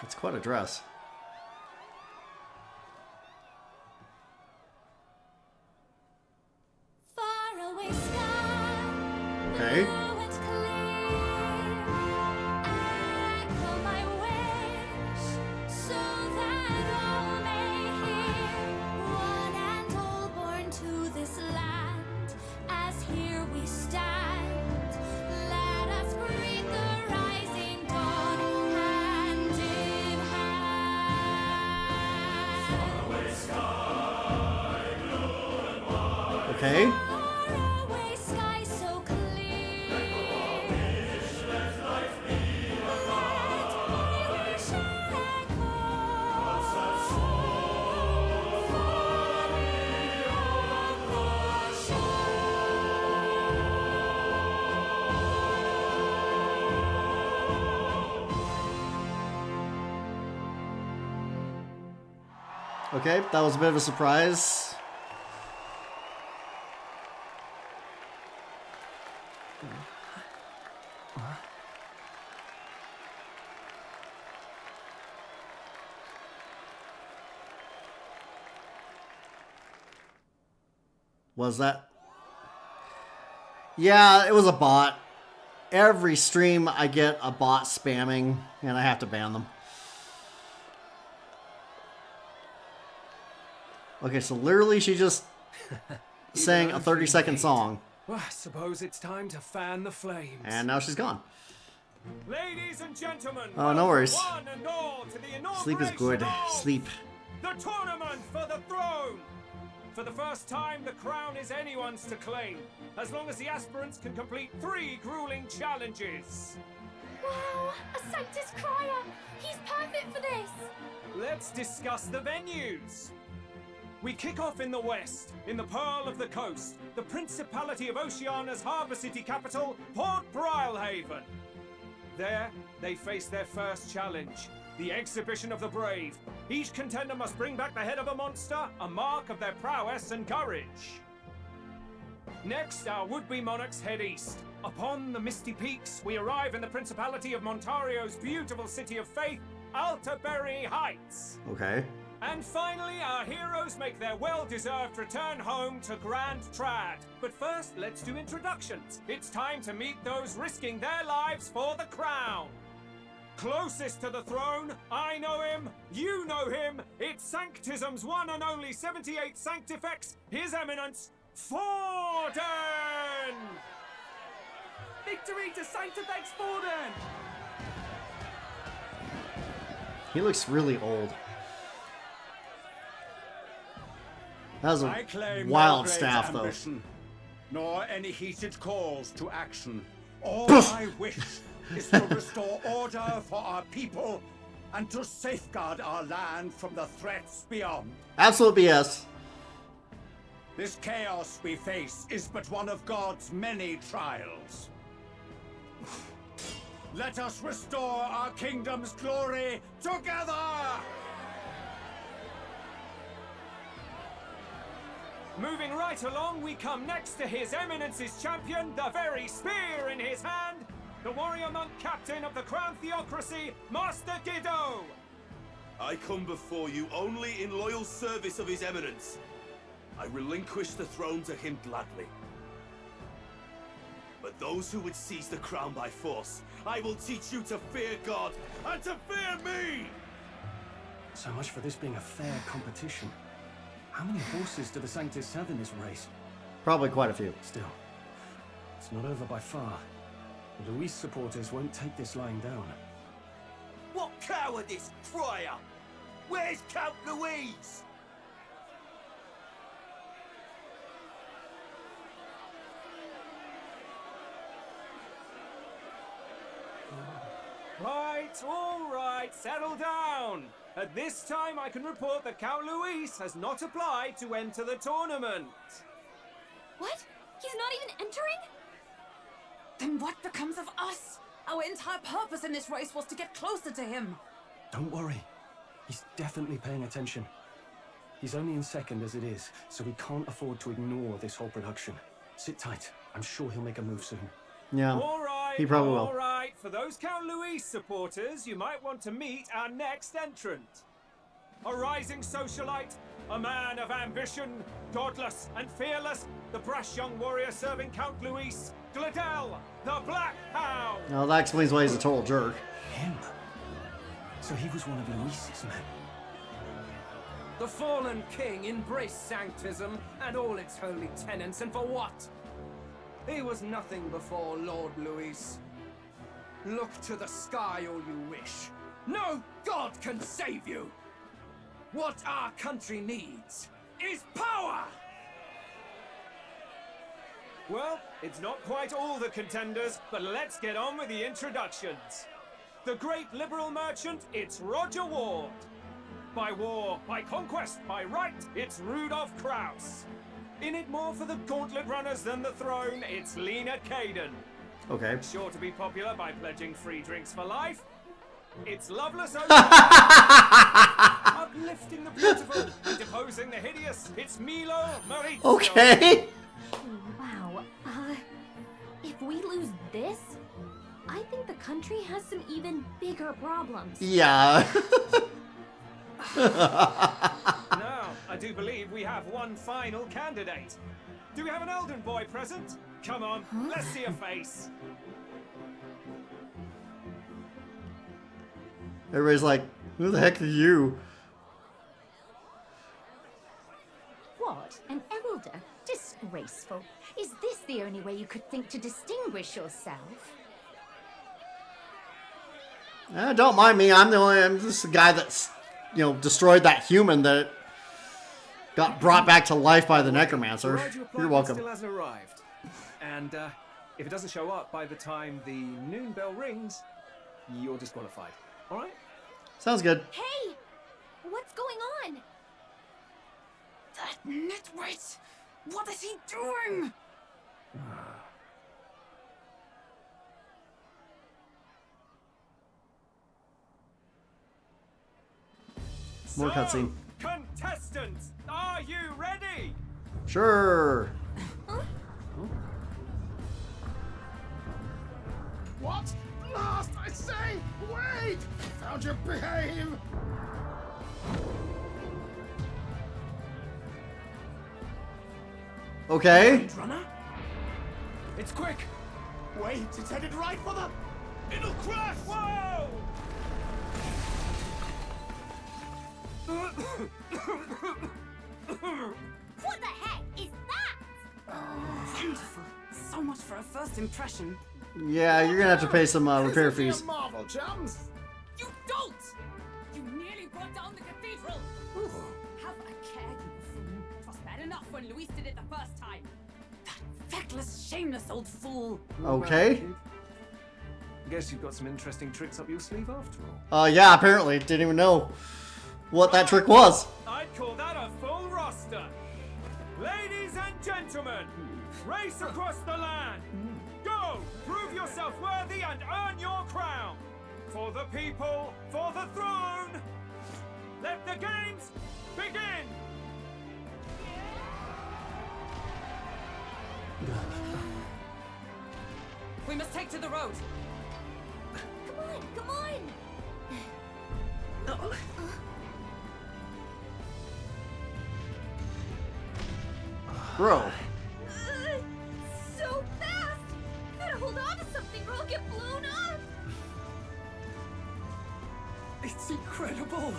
It's quite a dress. Faraway sky. Okay. Okay. Okay, that was a bit of a surprise. Was that? Yeah, it was a bot. Every stream I get a bot spamming, and I have to ban them. Okay, so literally she just sang a 30-second song. Well, I suppose it's time to fan the flames. And now she's gone. Ladies and gentlemen, Oh, no worries. one and all to the Sleep is good. inauguration of Sleep. The tournament for the throne. For the first time, the crown is anyone's to claim, as long as the aspirants can complete 3 grueling challenges. Wow, a Sanctus Crier! He's perfect for this! Let's discuss the venues. We kick off in the west, in the Pearl of the Coast, the Principality of Oceania's harbour city capital, Port Brilehaven. There, they face their first challenge, the Exhibition of the Brave. Each contender must bring back the head of a monster, a mark of their prowess and courage. Next, our would-be monarchs head east. Upon the misty peaks, we arrive in the Principality of Montario's beautiful city of faith, Altaberry Heights. Okay. And finally, our heroes make their well-deserved return home to Grand Trad. But first, let's do introductions. It's time to meet those risking their lives for the crown. Closest to the throne, I know him, you know him. It's Sanctism's one and only 78 Sanctifex, His Eminence, Forden! Victory to Sanctifex Forden! He looks really old. That was I a claim wild no great staff, though. ambition, nor any heated calls to action. All I wish is to restore order for our people and to safeguard our land from the threats beyond. Absolute BS. This chaos we face is but one of God's many trials. Let us restore our kingdom's glory together! Moving right along, we come next to His Eminence's champion, the very spear in his hand, the warrior monk captain of the Crown Theocracy, Master Giddo! I come before you only in loyal service of His Eminence. I relinquish the throne to him gladly. But those who would seize the crown by force, I will teach you to fear God and to fear me! So much for this being a fair competition. How many horses do the Sanctists have in this race? Probably quite a few. Still, it's not over by far. The Luis supporters won't take this lying down. What cowardice, Friar! Where's Count Louise? All right, settle down. At this time, I can report that Count Luis has not applied to enter the tournament. What? He's not even entering? Then what becomes of us? Our entire purpose in this race was to get closer to him. Don't worry. He's definitely paying attention. He's only in second as it is, so we can't afford to ignore this whole production. Sit tight. I'm sure he'll make a move soon. Yeah, All right, he probably will. All right, for those Count Luis supporters, you might want to meet our next entrant. A rising socialite, a man of ambition, godless and fearless, the brash young warrior serving Count Luis, Gladel, the Black Hound. Now that explains why he's a total jerk. Him? So he was one of Luis's men. The fallen king embraced Sanctism and all its holy tenets, and for what? He was nothing before Lord Luis. Look to the sky all you wish. No god can save you! What our country needs is power! Well, it's not quite all the contenders, but let's get on with the introductions. The great liberal merchant, it's Roger Ward. By war, by conquest, by right, it's Rudolph Kraus. In it more for the gauntlet runners than the throne, it's Lena Caden. Okay. Sure to be popular by pledging free drinks for life. It's Loveless uplifting the beautiful and deposing the hideous. It's Milo Maurizio. Okay. Wow. If we lose this, I think the country has some even bigger problems. Yeah. Now, I do believe we have one final candidate. Do we have an Elden boy present? Come on, let's see a face. Everybody's like, who the heck are you? What? An elder? Disgraceful. Is this the only way you could think to distinguish yourself? Don't mind me. I'm just the guy that's, destroyed that human that got brought back to life by the necromancer. You're welcome. Still hasn't arrived. And if it doesn't show up by the time the noon bell rings, you're disqualified. All right? Sounds good. Hey! What's going on? That nitwit! What is he doing? More cutscene. Contestants, are you ready? Sure. What? Last, I say! Wait! Found your behave! Okay. Runner? It's quick! Wait, it's headed right for them! It'll crash! Whoa! What the heck is that? Wonderful. So much for a first impression. Yeah, you're gonna have to pay some repair This is fees. a marvel, chums. You don't! You nearly brought down the cathedral! Have a care, you fool. It was bad enough when Luis did it the first time. That feckless, shameless old fool. Okay. Guess you've got some interesting tricks up your sleeve after all. Yeah, apparently. Didn't even know what that trick was. I'd call that a full roster. Ladies and gentlemen, race across the land. Go, prove yourself worthy and earn your crown. For the people, for the throne. Let the games begin. We must take to the road. Come on, come on! Bro. So fast! Gotta hold on to something or I'll get blown up! It's incredible!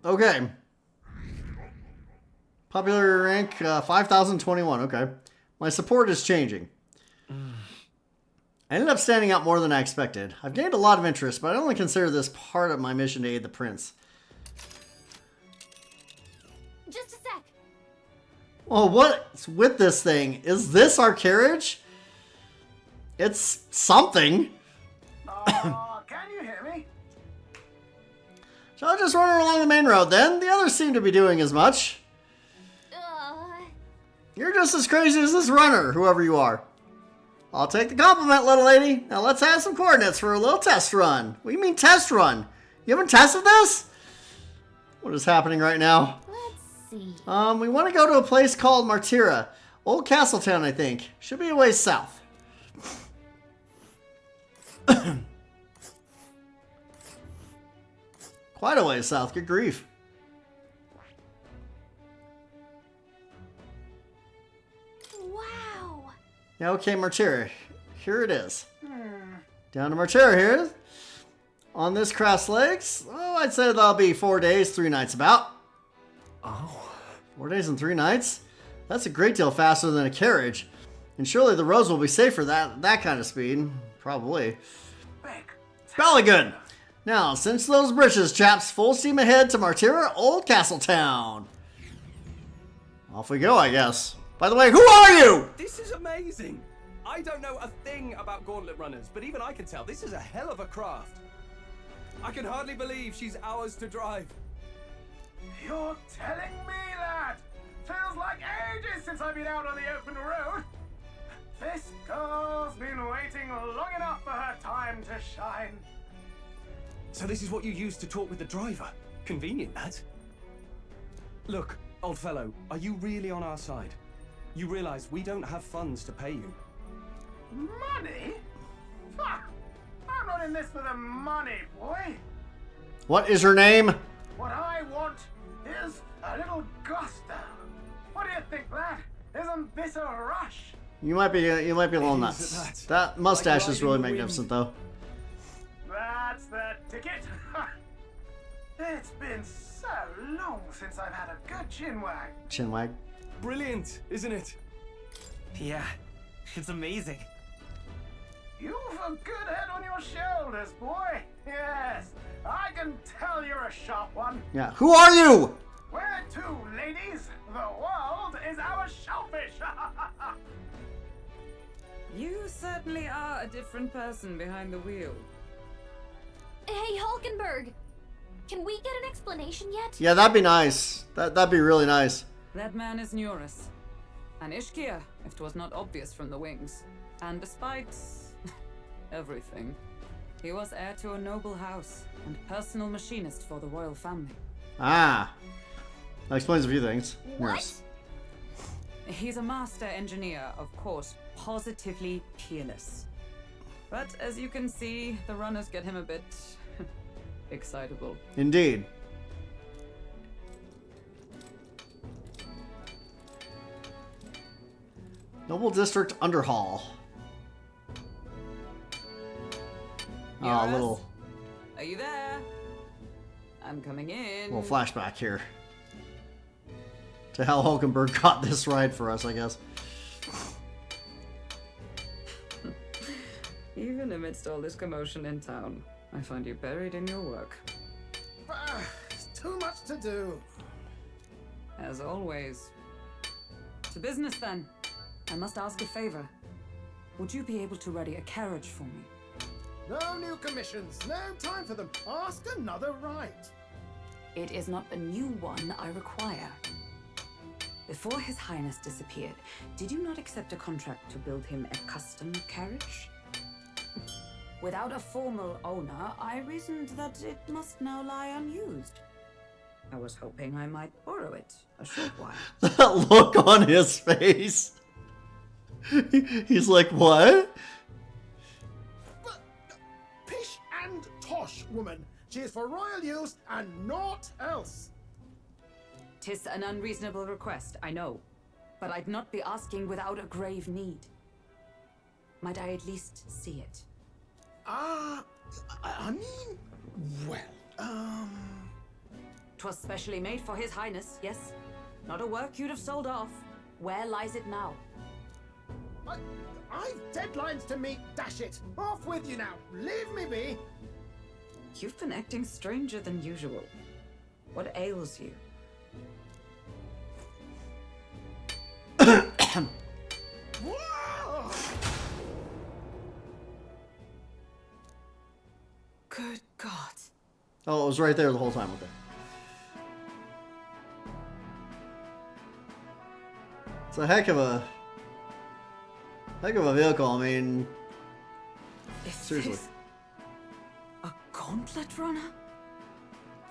Okay. Popular rank 5021. Okay. My support is changing. I ended up standing out more than I expected. I've gained a lot of interest, but I only consider this part of my mission to aid the prince. Just a sec. Oh, what's with this thing? Is this our carriage? It's something. Can you hear me? So I'll just run her along the main road then. The others seem to be doing as much. You're just as crazy as this runner, whoever you are. I'll take the compliment, little lady. Now let's have some coordinates for a little test run. What do you mean test run? You haven't tested this? What is happening right now? Let's see. We want to go to a place called Martira. Old Castletown, I think. Should be a ways south. Quite a ways south. Good grief. Wow! Yeah, okay, Martira. Here it is. Down to Martira here. On this cross legs, oh, I'd say that'll be 4 days, 3 nights about. Oh, 4 days and 3 nights? That's a great deal faster than a carriage. And surely the roads will be safe for that kind of speed. Probably. Jolly good. Now, cinch those britches, chaps. Full steam ahead to Martira, Old Castletown. Off we go, I guess. By the way, who are you? This is amazing. I don't know a thing about gauntlet runners, but even I can tell this is a hell of a craft. I can hardly believe she's ours to drive. You're telling me that? Feels like ages since I've been out on the open road. This girl's been waiting long enough for her time to shine. So this is what you use to talk with the driver. Convenient, that. Look, old fellow, are you really on our side? You realize we don't have funds to pay you. Money? Ha! I'm not in this for the money, boy. What is her name? What I want is a little gusto. What do you think, lad? Isn't this a rush? You might be a little nuts. That mustache is really magnificent, though. That's the ticket. It's been so long since I've had a good chinwag. Chinwag. Brilliant, isn't it? Yeah, it's amazing. You've a good head on your shoulders, boy. Yes, I can tell you're a sharp one. Yeah. Who are you? Where to, ladies? The world is our shellfish. You certainly are a different person behind the wheel. Hey, Hulkenberg! Can we get an explanation yet? Yeah, that'd be nice. That'd be really nice. That man is Nuris. An Ishkia, if 'twas not obvious from the wings. And despite everything, he was heir to a noble house and personal machinist for the royal family. Ah. That explains a few things. What? Yes. He's a master engineer, of course, positively peerless. But as you can see, the runners get him a bit excitable. Indeed. Noble District Underhall. Ah, Yes? little Are you there? I'm coming in. little flashback here to how Hulkenberg got this ride for us, I guess. Even amidst all this commotion in town, I find you buried in your work. Too much to do. As always. To business then. I must ask a favor. Would you be able to ready a carriage for me? No new commissions. No time for them. Ask another right. It is not a new one I require. Before His Highness disappeared, did you not accept a contract to build him a custom carriage? Without a formal owner, I reasoned that it must now lie unused. I was hoping I might borrow it a short while. That look on his face. He's like, what? Pish and tosh, woman. She is for royal use and naught else. 'Tis an unreasonable request, I know. But I'd not be asking without a grave need. Might I at least see it? I mean, well, 'Twas specially made for His Highness, yes? Not a work you'd have sold off. Where lies it now? I've deadlines to meet, dash it. Off with you now. Leave me be. You've been acting stranger than usual. What ails you? Whoa! Good God. Oh, it was right there the whole time. Okay. It's a heck of a vehicle. I mean, seriously. This a gauntlet runner?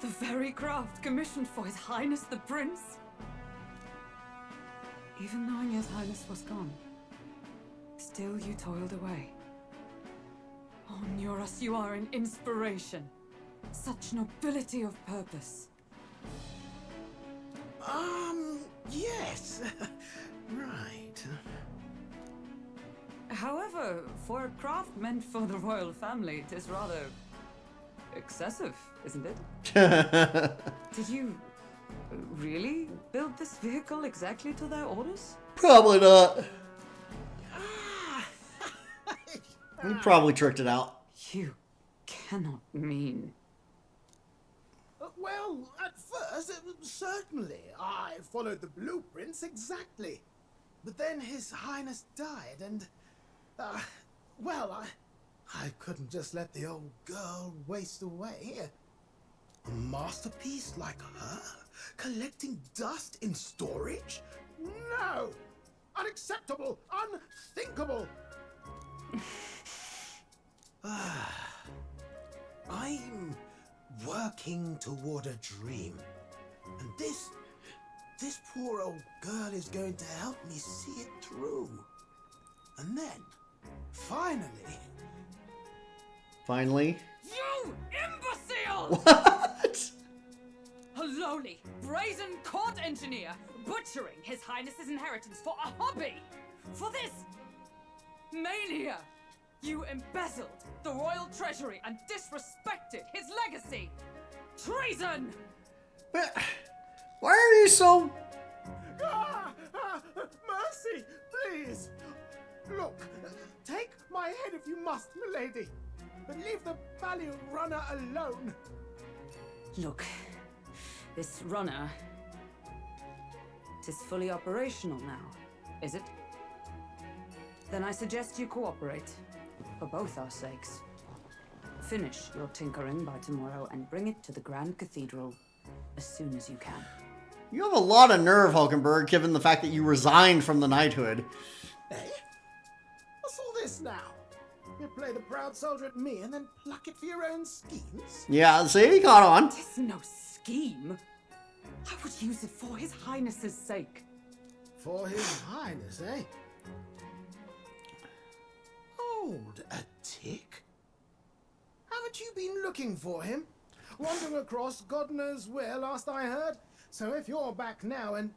The very craft commissioned for His Highness the Prince? Even knowing His Highness was gone, still you toiled away. Oh, Nuras, you are an inspiration. Such nobility of purpose. Yes. Right. However, for a craft meant for the royal family, it is rather excessive, isn't it? Did you really build this vehicle exactly to their orders? Probably not. He probably tricked it out. You cannot mean. Well, at first, certainly. I followed the blueprints exactly. But then His Highness died, and, well, I couldn't just let the old girl waste away. A masterpiece like her, collecting dust in storage? No! Unacceptable! Unthinkable! I'm working toward a dream. And this poor old girl is going to help me see it through. And then, finally... Finally? You imbecile! What? A lowly, brazen court engineer butchering His Highness's inheritance for a hobby! For this mania! You embezzled the royal treasury and disrespected his legacy! Treason! Why are you so... Mercy, please! Look, take my head if you must, milady, but leave the value runner alone. Look, this runner... It is fully operational now, is it? Then I suggest you cooperate, for both our sakes. Finish your tinkering by tomorrow and bring it to the Grand Cathedral as soon as you can. You have a lot of nerve, Hulkenberg, given the fact that you resigned from the knighthood. Eh? What's all this now? You play the proud soldier at me and then pluck it for your own schemes? Yeah, see, he caught on. It is no scheme. I would use it for His Highness's sake. For His Highness, eh? Hold a tick. Haven't you been looking for him? wandering across God knows where last I heard. So if you're back now and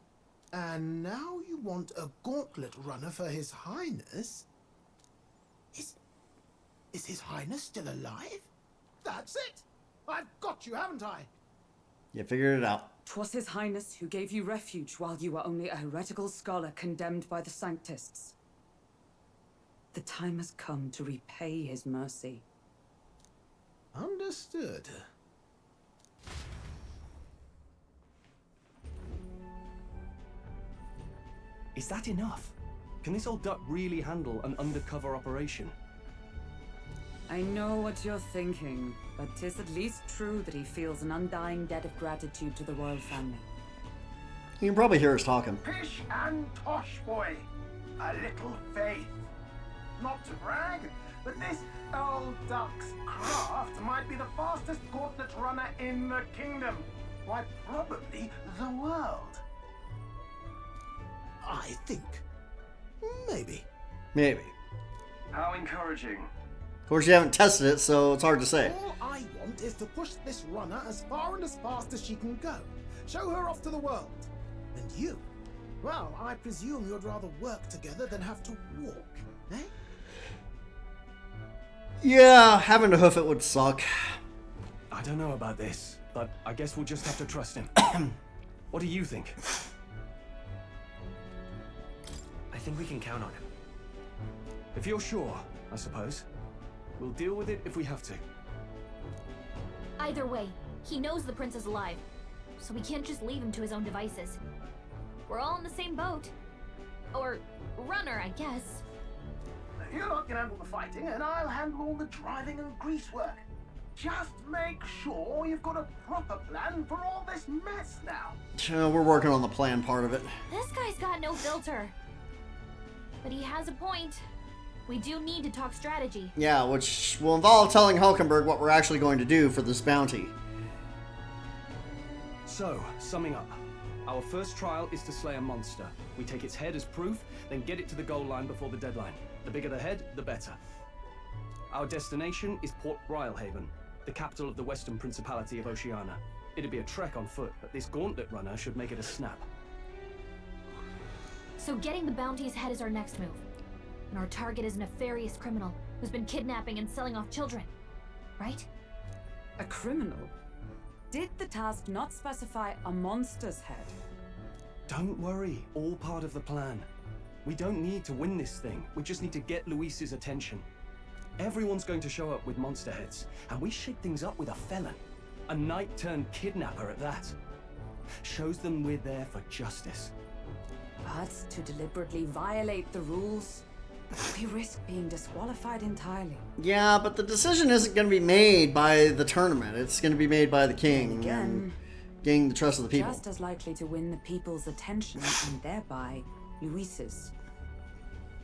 now you want a gauntlet runner for His Highness? Is His Highness still alive? That's it! I've got you, haven't I? You figured it out. 'Twas His Highness who gave you refuge while you were only a heretical scholar condemned by the Sanctists. The time has come to repay His mercy. Understood. Is that enough? Can this old duck really handle an undercover operation? I know what you're thinking, but 'tis at least true that he feels an undying debt of gratitude to the royal family. You can probably hear us talking. Pish and tosh, boy. A little faith. Not to brag, but this old duck's craft might be the fastest gauntlet runner in the kingdom. Why, probably the world. I think. Maybe. Maybe. How encouraging. Of course, you haven't tested it, so it's hard to say. All I want is to push this runner as far and as fast as she can go. Show her off to the world. And you? Well, I presume you'd rather work together than have to walk, eh? Yeah, having to hoof it would suck. I don't know about this, but I guess we'll just have to trust him. What do you think? I think we can count on him. If you're sure, I suppose. We'll deal with it if we have to. Either way, he knows the prince is alive, so we can't just leave him to his own devices. We're all in the same boat. Or runner, I guess. You lot can handle the fighting, and I'll handle all the driving and greasework. Just make sure you've got a proper plan for all this mess now. We're working on the plan part of it. This guy's got no filter. But he has a point. We do need to talk strategy. Yeah, which will involve telling Hulkenberg what we're actually going to do for this bounty. So, summing up. Our first trial is to slay a monster. We take its head as proof, then get it to the goal line before the deadline. The bigger the head, the better. Our destination is Port Rhylehaven, the capital of the Western Principality of Oceania. It'd be a trek on foot, but this gauntlet runner should make it a snap. So getting the bounty's head is our next move. And our target is a nefarious criminal who's been kidnapping and selling off children. Right? A criminal? Did the task not specify a monster's head? Don't worry, all part of the plan. We don't need to win this thing. We just need to get Luis's attention. Everyone's going to show up with monster heads, and we shake things up with a felon. A knight-turned-kidnapper at that. Shows them we're there for justice. But to deliberately violate the rules, we risk being disqualified entirely. Yeah, but the decision isn't going to be made by the tournament. It's going to be made by the king. And again, and gaining the trust of the people. Just as likely to win the people's attention and thereby Luis's.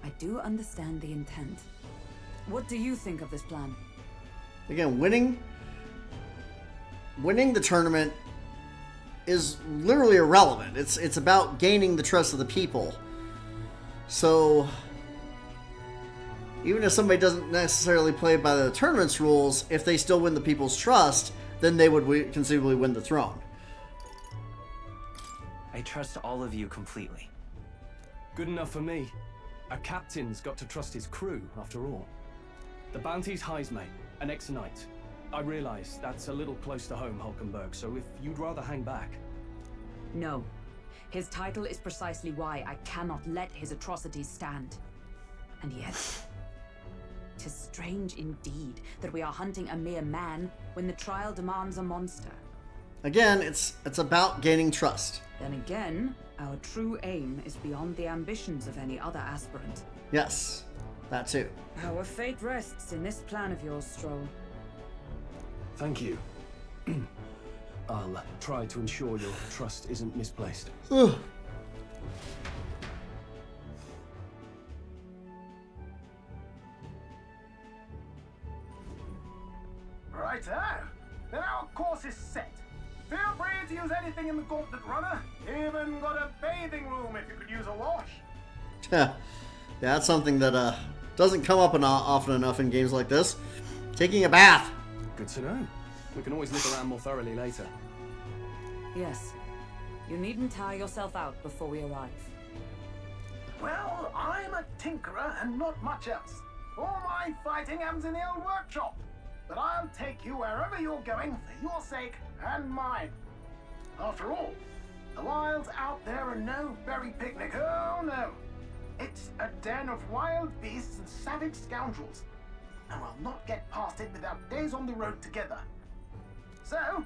I do understand the intent. What do you think of this plan? Again, winning the tournament is literally irrelevant. It's about gaining the trust of the people. So even if somebody doesn't necessarily play by the tournament's rules, if they still win the people's trust, then they would conceivably win the throne. I trust all of you completely. Good enough for me. A captain's got to trust his crew, after all. The bounty's Heismay, an ex-knight. I realize that's a little close to home, Hulkenberg, so if you'd rather hang back... No. His title is precisely why I cannot let his atrocities stand. And yet, 'tis strange indeed that we are hunting a mere man when the trial demands a monster. Again, it's about gaining trust. Then again, our true aim is beyond the ambitions of any other aspirant. Yes, that too. Our fate rests in this plan of yours, Stroll. Thank you. I'll try to ensure your trust isn't misplaced. Righto. Then our course is set. Feel free to use anything in the gauntlet runner. Even got a bathing room if you could use a wash. Yeah, that's something that doesn't come up often enough in games like this. Taking a bath. Good to know. We can always look around more thoroughly later. Yes. You needn't tire yourself out before we arrive. Well, I'm a tinkerer and not much else. All my fighting happens in the old workshop. But I'll take you wherever you're going for your sake and mine. After all, the wilds out there are no berry picnic. Oh no. It's a den of wild beasts and savage scoundrels. And we'll not get past it without days on the road together. So,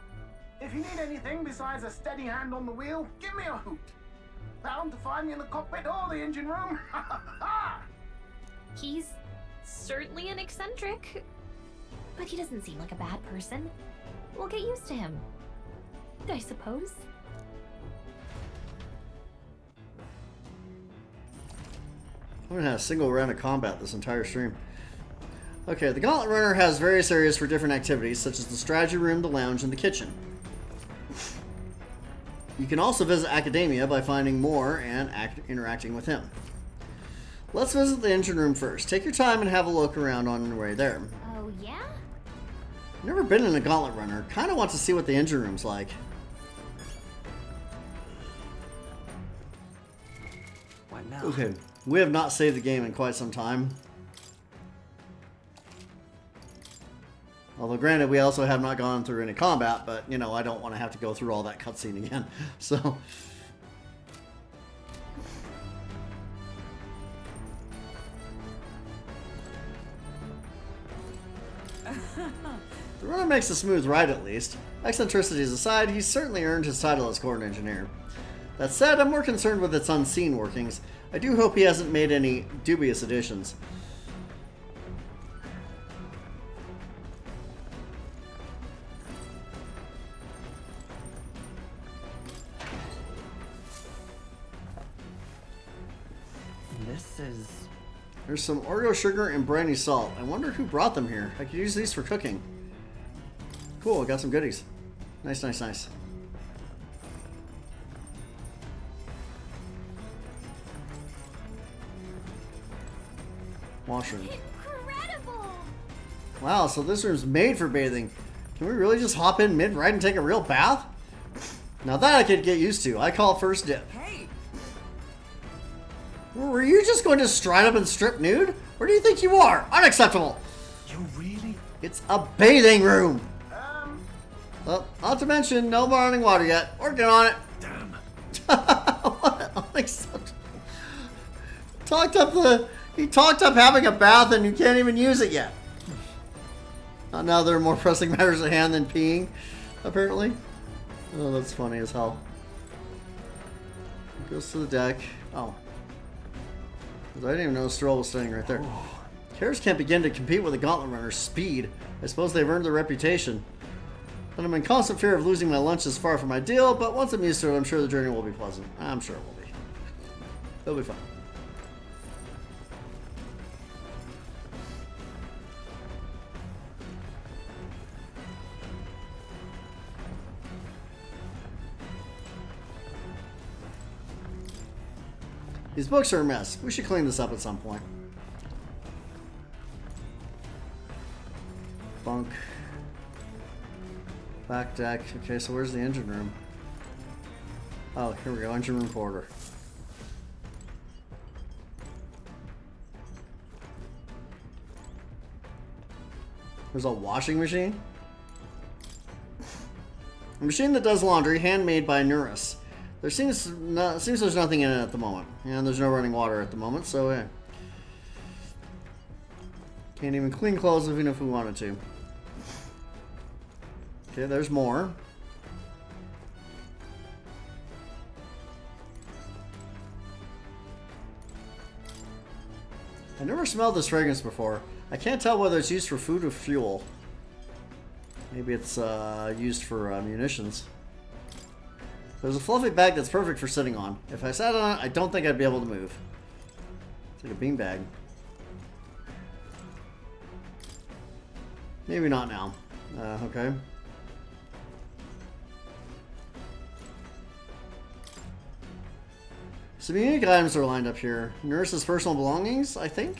if you need anything besides a steady hand on the wheel, give me a hoot. Bound to find me in the cockpit or the engine room. He's certainly an eccentric, but he doesn't seem like a bad person. We'll get used to him, I suppose. I haven't had a single round of combat this entire stream. Okay, the Gauntlet Runner has various areas for different activities, such as the strategy room, the lounge, and the kitchen. You can also visit Academia by finding more and interacting with him. Let's visit the engine room first. Take your time and have a look around on your way there. Oh, yeah? Never been in a Gauntlet Runner. Kind of want to see what the engine room's like. What now? Okay, we have not saved the game in quite some time. Although, granted, we also have not gone through any combat, but, you know, I don't want to have to go through all that cutscene again. So... The runner makes a smooth ride, at least. Eccentricities aside, he's certainly earned his title as court engineer. That said, I'm more concerned with its unseen workings. I do hope he hasn't made any dubious additions. This is... There's some Oreo sugar and brandy salt. I wonder who brought them here. I could use these for cooking. Cool, I got some goodies. Nice, nice, nice. Washroom. Incredible! Wow, so this room's made for bathing. Can we really just hop in mid-ride and take a real bath? Now that I could get used to. I call first dip. Hey! Were you just going to stride up and strip nude? Where do you think you are? Unacceptable! You really? It's a bathing room! Well, not to mention, no running water yet. Working on it. Damn. What? Unacceptable. He talked up having a bath and you can't even use it yet. Now there are more pressing matters at hand than peeing, apparently. Oh, that's funny as hell. Goes to the deck. Oh. I didn't even know Stroll was standing right there. Carriers can't begin to compete with the Gauntlet Runner's speed. I suppose they've earned their reputation. But I'm in constant fear of losing my lunch is far from ideal, but once I'm used to it, I'm sure the journey will be pleasant. I'm sure it will be. It'll be fun. These books are a mess. We should clean this up at some point. Bunk. Back deck. Okay, so where's the engine room? Oh, here we go. Engine room quarter. There's a washing machine? A machine that does laundry, handmade by Nuris. There seems there's nothing in it at the moment. And there's no running water at the moment, so yeah. Can't even clean clothes even if we wanted to. Okay, there's more. I never smelled this fragrance before. I can't tell whether it's used for food or fuel. Maybe it's used for munitions. There's a fluffy bag that's perfect for sitting on. If I sat on it, I don't think I'd be able to move. It's like a bean bag. Maybe not now. Okay. Some unique items are lined up here. Nurse's personal belongings, I think.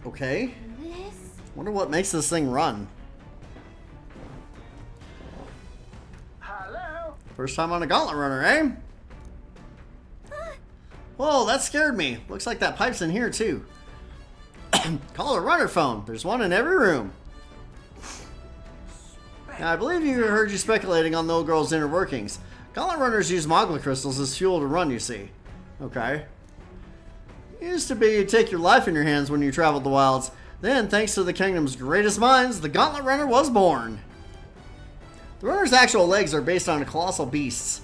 Okay. This? Wonder what makes this thing run. Hello? First time on a gauntlet runner, eh? Whoa, that scared me. Looks like that pipe's in here, too. Call a runner phone. There's one in every room. Now, I believe you heard you speculating on the old girl's inner workings. Gauntlet runners use magma crystals as fuel to run, you see. Okay. It used to be you'd take your life in your hands when you traveled the wilds. Then, thanks to the kingdom's greatest minds, the gauntlet runner was born. The runner's actual legs are based on colossal beasts,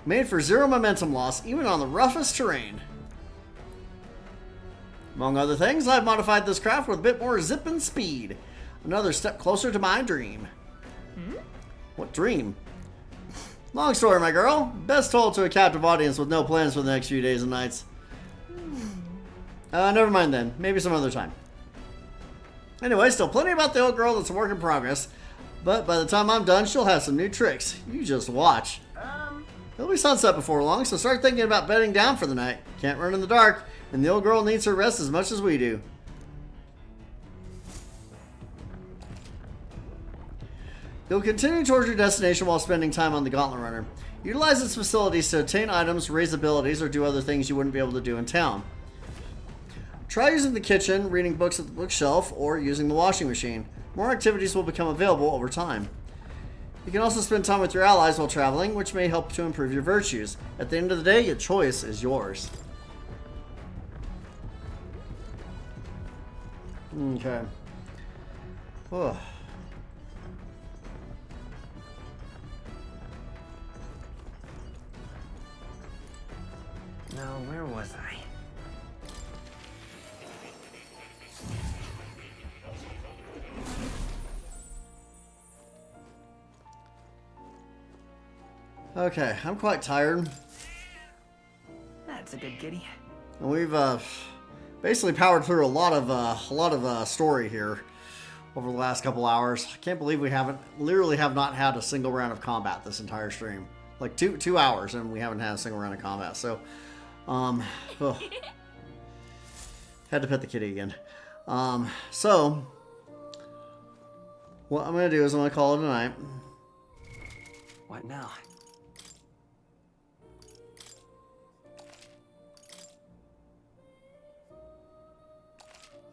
made for zero momentum loss, even on the roughest terrain. Among other things, I've modified this craft with a bit more zip and speed. Another step closer to my dream. What dream? Long story, my girl. Best told to a captive audience with no plans for the next few days and nights. Never mind then. Maybe some other time. Anyway, still plenty about the old girl that's a work in progress. But by the time I'm done, she'll have some new tricks. You just watch. It'll be sunset before long, so start thinking about bedding down for the night. Can't run in the dark, and the old girl needs her rest as much as we do. You'll continue towards your destination while spending time on the Gauntlet Runner. Utilize its facilities to obtain items, raise abilities, or do other things you wouldn't be able to do in town. Try using the kitchen, reading books at the bookshelf, or using the washing machine. More activities will become available over time. You can also spend time with your allies while traveling, which may help to improve your virtues. At the end of the day, your choice is yours. Okay. Oh. Now, where was I? Okay, I'm quite tired. That's a good kitty. And we've basically powered through a lot of story here over the last couple hours. I can't believe we literally have not had a single round of combat this entire stream. Like two hours, and we haven't had a single round of combat. So, had to pet the kitty again. So what I'm gonna do is I'm gonna call it a night. What now?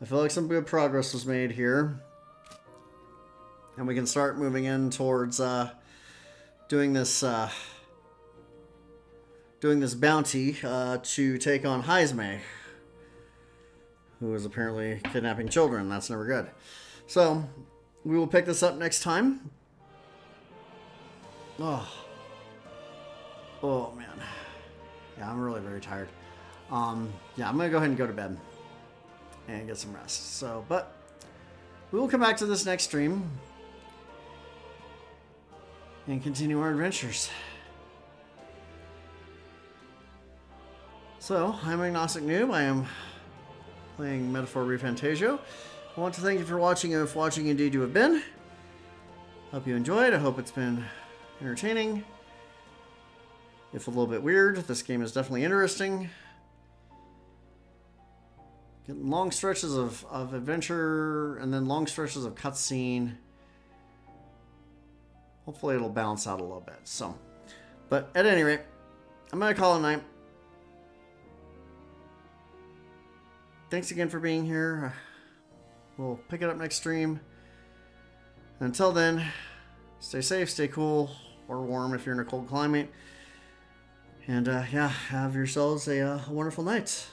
I feel like some good progress was made here. And we can start moving in towards doing this bounty to take on Heisme, who is apparently kidnapping children. That's never good. So we will pick this up next time. Oh man. Yeah, I'm really very tired. Yeah, I'm gonna go ahead and go to bed and get some rest. So, but we will come back to this next stream and continue our adventures. So, I'm Agnostic Noob. I am playing Metaphor Fantazio. I want to thank you for watching, if watching indeed you have been. Hope you enjoyed. I hope it's been entertaining. If a little bit weird, this game is definitely interesting. Getting long stretches of adventure and then long stretches of cutscene. Hopefully it'll balance out a little bit. So, but at any rate, I'm going to call it a night. Thanks again for being here. We'll pick it up next stream. Until then, stay safe, stay cool, or warm if you're in a cold climate. And yeah, have yourselves a wonderful night.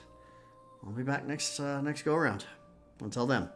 I'll be back next go around. Until then.